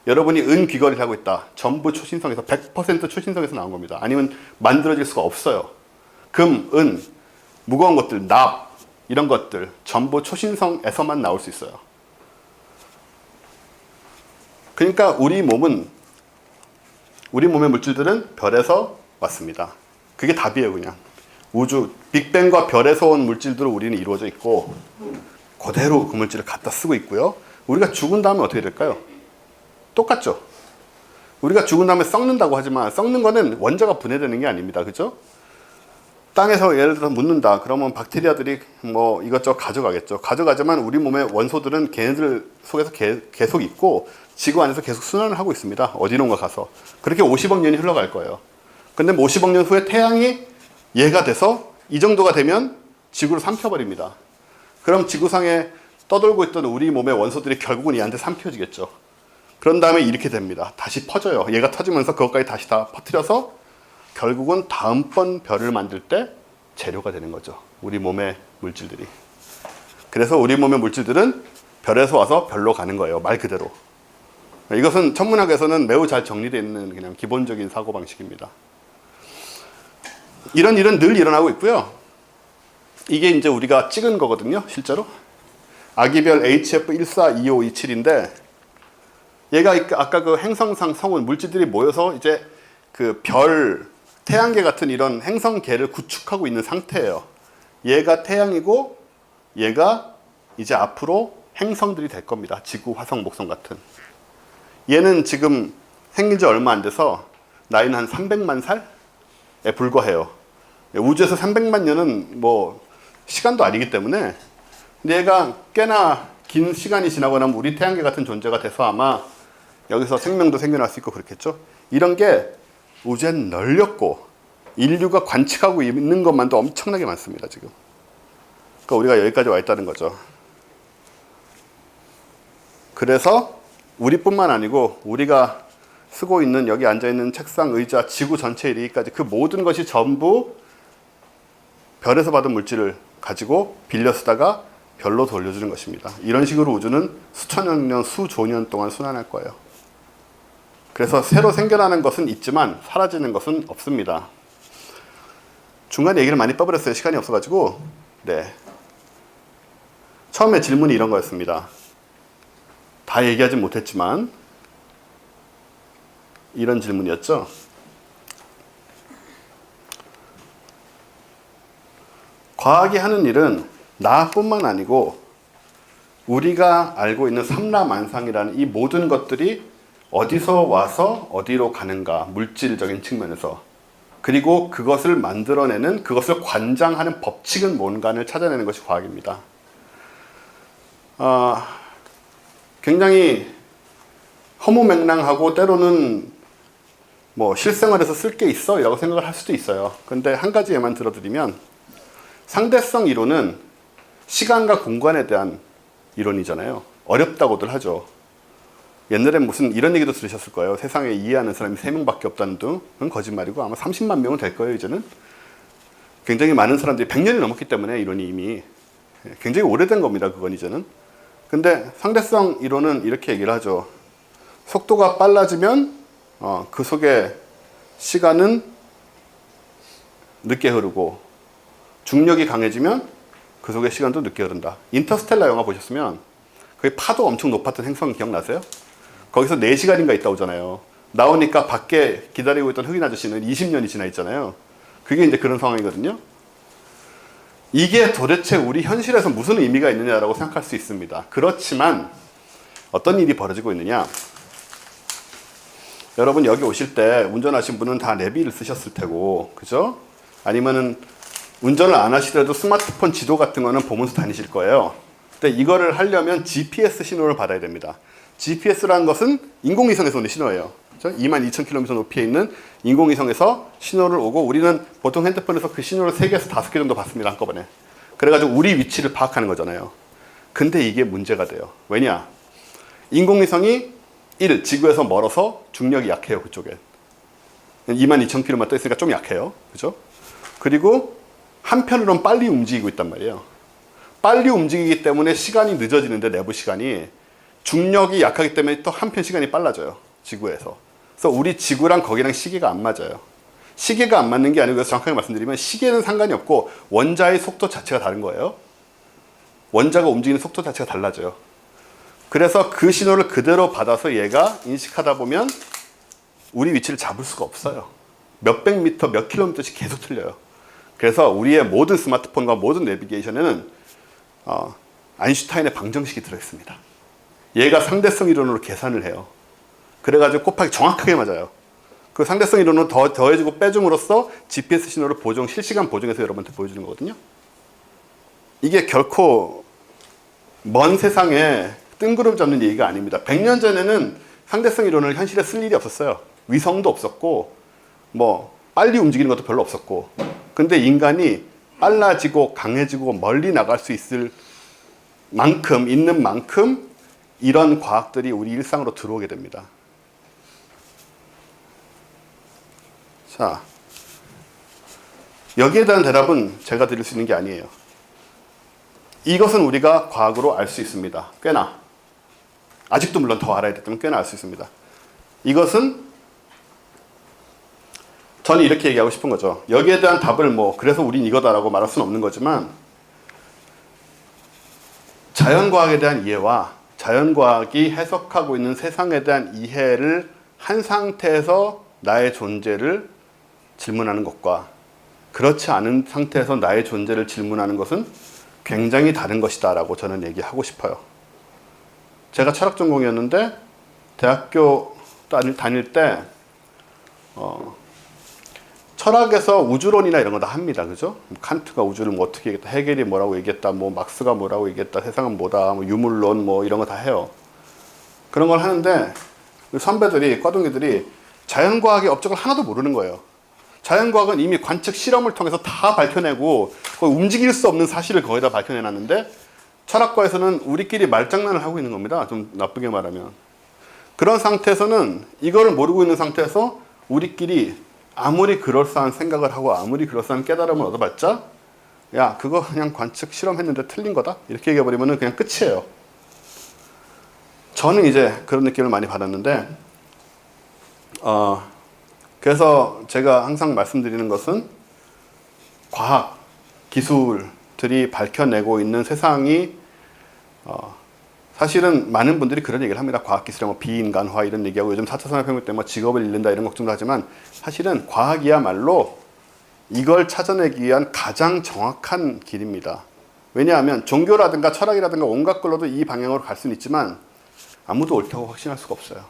여러분이 은 귀걸이를 하고 있다. 전부 초신성에서 100% 초신성에서 나온 겁니다. 아니면 만들어질 수가 없어요. 금, 은, 무거운 것들, 납 이런 것들 전부 초신성에서만 나올 수 있어요. 그러니까 우리 몸의 물질들은 별에서 왔습니다. 그게 답이에요. 그냥 우주 빅뱅과 별에서 온 물질들로 우리는 이루어져 있고 그대로 그 물질을 갖다 쓰고 있고요. 우리가 죽은 다음에 어떻게 될까요? 똑같죠. 우리가 죽은 다음에 썩는다고 하지만 썩는 거는 원자가 분해되는 게 아닙니다. 그죠? 땅에서 예를 들어서 묻는다. 그러면 박테리아들이 뭐 이것저것 가져가겠죠. 가져가지만 우리 몸의 원소들은 걔네들 속에서 계속 있고 지구 안에서 계속 순환을 하고 있습니다. 어디론가 가서. 그렇게 50억 년이 흘러갈 거예요. 근데 50억 년 후에 태양이 얘가 돼서 이 정도가 되면 지구를 삼켜버립니다. 그럼 지구상에 떠돌고 있던 우리 몸의 원소들이 결국은 얘한테 삼켜지겠죠. 그런 다음에 이렇게 됩니다. 다시 퍼져요. 얘가 터지면서 그것까지 다시 다 퍼뜨려서 결국은 다음번 별을 만들 때 재료가 되는 거죠. 우리 몸의 물질들이. 그래서 우리 몸의 물질들은 별에서 와서 별로 가는 거예요. 말 그대로. 이것은 천문학에서는 매우 잘 정리되어 있는 그냥 기본적인 사고방식입니다. 이런 일은 늘 일어나고 있고요. 이게 이제 우리가 찍은 거거든요. 실제로. 아기별 HF142527인데 얘가 아까 그 행성상 성운 물질들이 모여서 이제 그 별, 태양계 같은 이런 행성계를 구축하고 있는 상태예요. 얘가 태양이고 얘가 이제 앞으로 행성들이 될 겁니다. 지구, 화성, 목성 같은. 얘는 지금 생긴 지 얼마 안 돼서 나이는 한 300만 살에 불과해요. 우주에서 300만 년은 뭐 시간도 아니기 때문에 근데 얘가 꽤나 긴 시간이 지나고 나면 우리 태양계 같은 존재가 돼서 아마 여기서 생명도 생겨날 수 있고 그렇겠죠. 이런 게 우주엔 널렸고 인류가 관측하고 있는 것만도 엄청나게 많습니다. 지금. 그러니까 우리가 여기까지 와 있다는 거죠. 그래서 우리뿐만 아니고 우리가 쓰고 있는 여기 앉아있는 책상, 의자, 지구 전체에 이르기까지 그 모든 것이 전부 별에서 받은 물질을 가지고 빌려 쓰다가 별로 돌려주는 것입니다. 이런 식으로 우주는 수천억 년, 수조 년 동안 순환할 거예요. 그래서 새로 생겨나는 것은 있지만 사라지는 것은 없습니다. 중간에 얘기를 많이 떠버렸어요. 시간이 없어가지고. 네. 처음에 질문이 이런 거였습니다. 다 얘기하지 못했지만 이런 질문이었죠. 과학이 하는 일은 나뿐만 아니고 우리가 알고 있는 삼라만상이라는 이 모든 것들이 어디서 와서 어디로 가는가, 물질적인 측면에서. 그리고 그것을 만들어내는, 그것을 관장하는 법칙은 뭔가를 찾아내는 것이 과학입니다. 굉장히 허무맹랑하고 때로는 뭐 실생활에서 쓸 게 있어? 이라고 생각을 할 수도 있어요. 근데 한 가지 예만 들어드리면 상대성 이론은 시간과 공간에 대한 이론이잖아요. 어렵다고들 하죠. 옛날에 무슨 이런 얘기도 들으셨을 거예요. 세상에 이해하는 사람이 3명밖에 없다는 등은 거짓말이고 아마 30만 명은 될 거예요. 이제는 굉장히 많은 사람들이 100년이 넘었기 때문에 이론이 이미 굉장히 오래된 겁니다. 그건 이제는. 근데 상대성 이론은 이렇게 얘기를 하죠. 속도가 빨라지면 그 속에 시간은 늦게 흐르고 중력이 강해지면 그 속에 시간도 늦게 흐른다. 인터스텔라 영화 보셨으면 거기 파도 엄청 높았던 행성 기억나세요? 거기서 4시간인가 있다 오잖아요. 나오니까 밖에 기다리고 있던 흑인 아저씨는 20년이 지나 있잖아요. 그게 이제 그런 상황이거든요. 이게 도대체 우리 현실에서 무슨 의미가 있느냐라고 생각할 수 있습니다. 그렇지만 어떤 일이 벌어지고 있느냐? 여러분 여기 오실 때 운전하신 분은 다 내비를 쓰셨을 테고, 그죠? 아니면은 운전을 안 하시더라도 스마트폰 지도 같은 거는 보면서 다니실 거예요. 근데 이거를 하려면 GPS 신호를 받아야 됩니다. GPS라는 것은 인공위성에서 오는 신호예요. 그렇죠? 22,000km 높이에 있는 인공위성에서 신호를 오고 우리는 보통 핸드폰에서 그 신호를 3개에서 5개 정도 받습니다. 한꺼번에. 그래가지고 우리 위치를 파악하는 거잖아요. 근데 이게 문제가 돼요. 왜냐? 인공위성이 지구에서 멀어서 중력이 약해요. 그쪽에. 22,000km만 떠 있으니까 좀 약해요. 그죠? 그리고 한편으로는 빨리 움직이고 있단 말이에요. 빨리 움직이기 때문에 시간이 늦어지는데 내부 시간이 중력이 약하기 때문에 또 한편 시간이 빨라져요. 지구에서. 그래서 우리 지구랑 거기랑 시계가 안 맞아요. 시계가 안 맞는 게 아니고 정확하게 말씀드리면 시계는 상관이 없고 원자의 속도 자체가 다른 거예요. 원자가 움직이는 속도 자체가 달라져요. 그래서 그 신호를 그대로 받아서 얘가 인식하다 보면 우리 위치를 잡을 수가 없어요. 몇백 미터, 몇 킬로미터씩 계속 틀려요. 그래서 우리의 모든 스마트폰과 모든 내비게이션에는 아인슈타인의 방정식이 들어있습니다. 얘가 상대성 이론으로 계산을 해요. 그래가지고 곱하기 정확하게 맞아요. 그 상대성 이론을 더해주고 빼줌으로써 GPS 신호를 실시간 보정해서 여러분한테 보여주는 거거든요. 이게 결코 먼 세상에 뜬구름 잡는 얘기가 아닙니다. 100년 전에는 상대성 이론을 현실에 쓸 일이 없었어요. 위성도 없었고 뭐 빨리 움직이는 것도 별로 없었고. 근데 인간이 빨라지고 강해지고 멀리 나갈 수 있는 만큼 이런 과학들이 우리 일상으로 들어오게 됩니다. 자, 여기에 대한 대답은 제가 드릴 수 있는 게 아니에요. 이것은 우리가 과학으로 알 수 있습니다. 꽤나. 아직도 물론 더 알아야 되지만 꽤나 알 수 있습니다. 이것은 저는 이렇게 얘기하고 싶은 거죠. 여기에 대한 답을 그래서 우린 이거다라고 말할 수는 없는 거지만 자연과학에 대한 이해와 자연과학이 해석하고 있는 세상에 대한 이해를 한 상태에서 나의 존재를 질문하는 것과 그렇지 않은 상태에서 나의 존재를 질문하는 것은 굉장히 다른 것이다 라고 저는 얘기하고 싶어요. 제가 철학 전공이었는데 대학교 다닐 때 철학에서 우주론이나 이런 거 다 합니다. 그죠? 칸트가 우주를 어떻게 얘기했다, 헤겔이 뭐라고 얘기했다, 막스가 뭐라고 얘기했다, 세상은 뭐다, 유물론 이런 거 다 해요. 그런 걸 하는데 선배들이, 과동기들이 자연과학의 업적을 하나도 모르는 거예요. 자연과학은 이미 관측 실험을 통해서 다 밝혀내고 거의 움직일 수 없는 사실을 거의 다 밝혀내놨는데 철학과에서는 우리끼리 말장난을 하고 있는 겁니다. 좀 나쁘게 말하면. 그런 상태에서는 이거를 모르고 있는 상태에서 우리끼리 아무리 그럴싸한 생각을 하고 아무리 그럴싸한 깨달음을 얻어봤자 야 그거 그냥 관측 실험했는데 틀린 거다 이렇게 얘기해버리면 그냥 끝이에요. 저는 이제 그런 느낌을 많이 받았는데 그래서 제가 항상 말씀드리는 것은 과학, 기술들이 밝혀내고 있는 세상이 사실은 많은 분들이 그런 얘기를 합니다. 과학기술의 비인간화 이런 얘기하고 요즘 4차 산업혁명 때문에 직업을 잃는다 이런 걱정도 하지만 사실은 과학이야말로 이걸 찾아내기 위한 가장 정확한 길입니다. 왜냐하면 종교라든가 철학이라든가 온갖 걸로도 이 방향으로 갈 수는 있지만 아무도 옳다고 확신할 수가 없어요.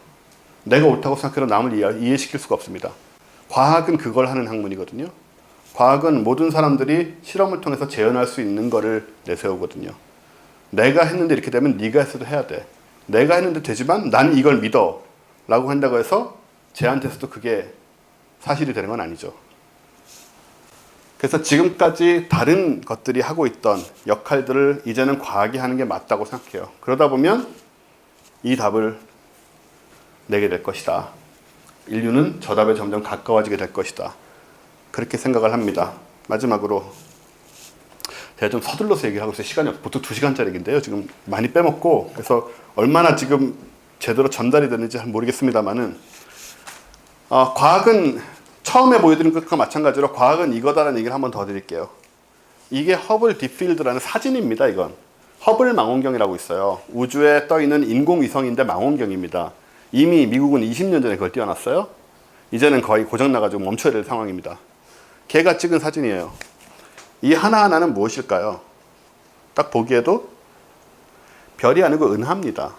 내가 옳다고 생각해도 남을 이해시킬 수가 없습니다. 과학은 그걸 하는 학문이거든요. 과학은 모든 사람들이 실험을 통해서 재현할 수 있는 거를 내세우거든요. 내가 했는데 이렇게 되면 네가 했어도 해야 돼. 내가 했는데 되지만 난 이걸 믿어. 라고 한다고 해서 쟤한테서도 그게 사실이 되는 건 아니죠. 그래서 지금까지 다른 것들이 하고 있던 역할들을 이제는 과학이 하는 게 맞다고 생각해요. 그러다 보면 이 답을 내게 될 것이다. 인류는 저 답에 점점 가까워지게 될 것이다. 그렇게 생각을 합니다. 마지막으로 제가 좀 서둘러서 얘기를 하고 있어요. 시간이 없어요. 보통 2시간짜리 얘기인데요. 지금 많이 빼먹고 그래서 얼마나 지금 제대로 전달이 됐는지 잘 모르겠습니다만은 과학은 처음에 보여드린 것과 마찬가지로 과학은 이거다라는 얘기를 한번 더 드릴게요. 이게 허블 딥필드라는 사진입니다. 이건 허블 망원경이라고 있어요. 우주에 떠 있는 인공위성인데 망원경입니다. 이미 미국은 20년 전에 그걸 띄워놨어요. 이제는 거의 고장나가지고 멈춰야 될 상황입니다. 걔가 찍은 사진이에요. 이 하나하나는 무엇일까요? 딱 보기에도 별이 아니고 은하입니다.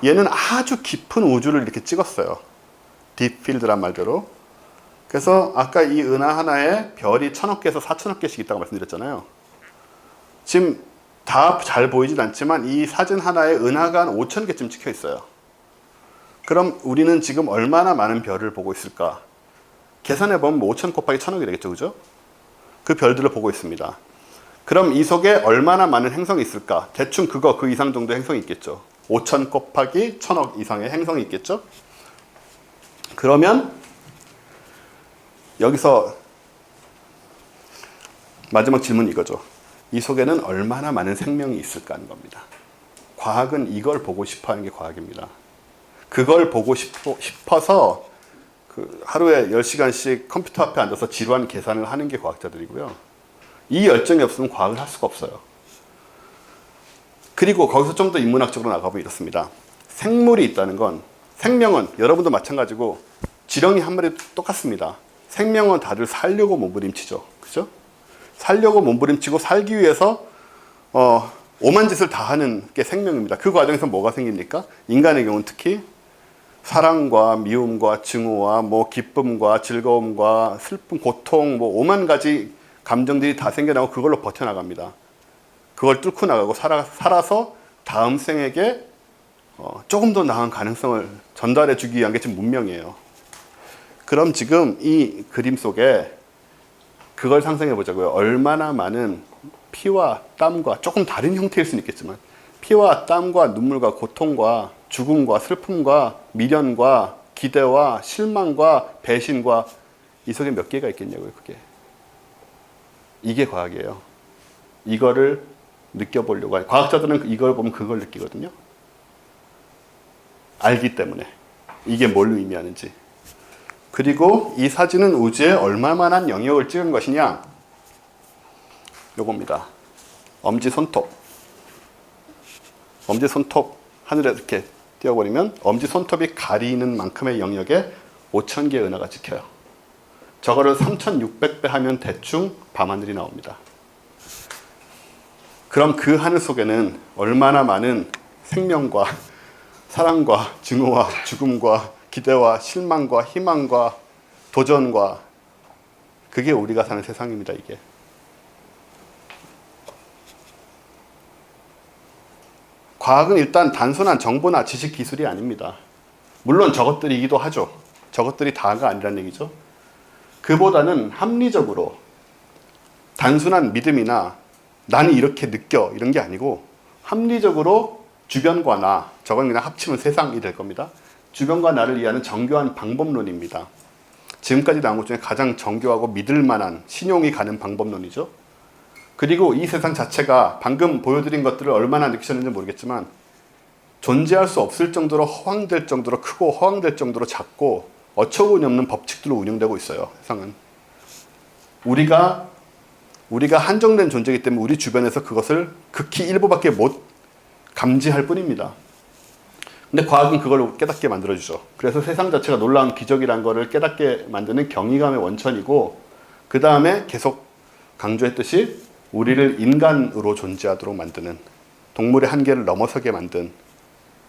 얘는 아주 깊은 우주를 이렇게 찍었어요. 딥필드란 말대로. 그래서 아까 이 은하 하나에 별이 1000억 개에서 4000억 개씩 있다고 말씀드렸잖아요. 지금 다 잘 보이진 않지만 이 사진 하나에 은하가 한 5000개쯤 찍혀 있어요. 그럼 우리는 지금 얼마나 많은 별을 보고 있을까? 계산해보면 뭐 5000 곱하기 1000억이 되겠죠. 그죠? 그 별들을 보고 있습니다. 그럼 이 속에 얼마나 많은 행성이 있을까? 대충 그 이상 정도의 행성이 있겠죠. 5000 곱하기 1000억 이상의 행성이 있겠죠. 그러면 여기서 마지막 질문이 이거죠. 이 속에는 얼마나 많은 생명이 있을까 하는 겁니다. 과학은 이걸 보고 싶어 하는 게 과학입니다. 그걸 보고 싶어서 하루에 10시간씩 컴퓨터 앞에 앉아서 지루한 계산을 하는 게 과학자들이고요. 이 열정이 없으면 과학을 할 수가 없어요. 그리고 거기서 좀 더 인문학적으로 나가보면 이렇습니다. 생물이 있다는 건, 생명은 여러분도 마찬가지고 지렁이 한 마리 똑같습니다. 생명은 다들 살려고 몸부림치죠. 그죠? 살려고 몸부림치고 살기 위해서 오만 짓을 다 하는 게 생명입니다. 그 과정에서 뭐가 생깁니까? 인간의 경우는 특히 사랑과 미움과 증오와 뭐 기쁨과 즐거움과 슬픔, 고통, 뭐 오만 가지 감정들이 다 생겨나고 그걸로 버텨나갑니다. 그걸 뚫고 나가고 살아서 다음 생에게 조금 더 나은 가능성을 전달해 주기 위한 게 지금 문명이에요. 그럼 지금 이 그림 속에 그걸 상상해 보자고요. 얼마나 많은 피와 땀과 조금 다른 형태일 수는 있겠지만 피와 땀과 눈물과 고통과 죽음과 슬픔과 미련과 기대와 실망과 배신과 이 속에 몇 개가 있겠냐고요. 그게. 이게 과학이에요. 이거를 느껴보려고 해요. 과학자들은 이걸 보면 그걸 느끼거든요. 알기 때문에. 이게 뭘 의미하는지. 그리고 이 사진은 우주에 얼마만한 영역을 찍은 것이냐? 요겁니다. 엄지손톱. 엄지손톱 하늘에 이렇게 띄워버리면 엄지손톱이 가리는 만큼의 영역에 5000개의 은하가 찍혀요. 저거를 3600배 하면 대충 밤하늘이 나옵니다. 그럼 그 하늘 속에는 얼마나 많은 생명과 사랑과 증오와 죽음과 기대와 실망과 희망과 도전과 그게 우리가 사는 세상입니다. 이게. 과학은 일단 단순한 정보나 지식 기술이 아닙니다. 물론 저것들이기도 하죠. 저것들이 다가 아니란 얘기죠. 그보다는 합리적으로 단순한 믿음이나 나는 이렇게 느껴 이런 게 아니고 합리적으로 주변과 나, 저건 그냥 합치면 세상이 될 겁니다. 주변과 나를 이해하는 정교한 방법론입니다. 지금까지 나온 것 중에 가장 정교하고 믿을 만한 신용이 가는 방법론이죠. 그리고 이 세상 자체가 방금 보여드린 것들을 얼마나 느끼셨는지 모르겠지만 존재할 수 없을 정도로 허황될 정도로 크고 허황될 정도로 작고 어처구니 없는 법칙들로 운영되고 있어요. 세상은. 우리가 한정된 존재이기 때문에 우리 주변에서 그것을 극히 일부밖에 못 감지할 뿐입니다. 근데 과학은 그걸 깨닫게 만들어주죠. 그래서 세상 자체가 놀라운 기적이라는 것을 깨닫게 만드는 경이감의 원천이고 그 다음에 계속 강조했듯이 우리를 인간으로 존재하도록 만드는 동물의 한계를 넘어서게 만든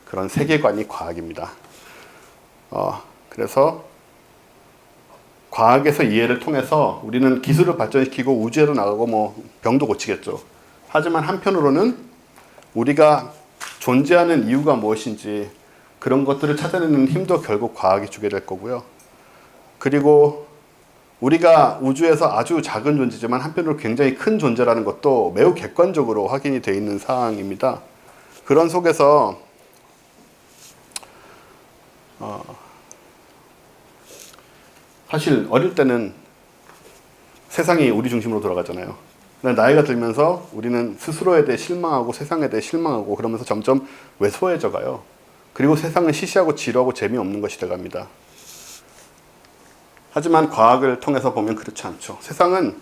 그런 세계관이 과학입니다. 그래서 과학에서 이해를 통해서 우리는 기술을 발전시키고 우주에도 나가고 뭐 병도 고치겠죠. 하지만 한편으로는 우리가 존재하는 이유가 무엇인지 그런 것들을 찾아내는 힘도 결국 과학이 주게 될 거고요. 그리고 우리가 우주에서 아주 작은 존재지만 한편으로 굉장히 큰 존재라는 것도 매우 객관적으로 확인이 되어 있는 사항입니다. 그런 속에서 사실 어릴 때는 세상이 우리 중심으로 돌아가잖아요. 근데 나이가 들면서 우리는 스스로에 대해 실망하고 세상에 대해 실망하고 그러면서 점점 왜소해져 가요. 그리고 세상은 시시하고 지루하고 재미없는 것이 돼갑니다. 하지만 과학을 통해서 보면 그렇지 않죠. 세상은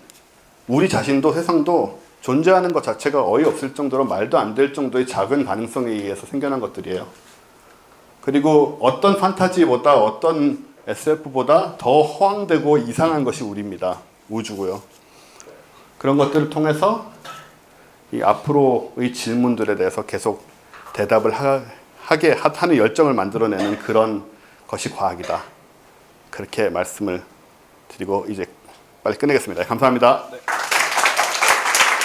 우리 자신도 세상도 존재하는 것 자체가 어이없을 정도로 말도 안 될 정도의 작은 가능성에 의해서 생겨난 것들이에요. 그리고 어떤 판타지보다 어떤 SF보다 더 허황되고 이상한 것이 우리입니다. 우주고요. 그런 것들을 통해서 이 앞으로의 질문들에 대해서 계속 대답을 하게 하는 열정을 만들어내는 그런 것이 과학이다. 그렇게 말씀을 드리고 이제 빨리 끝내겠습니다. 감사합니다. 네.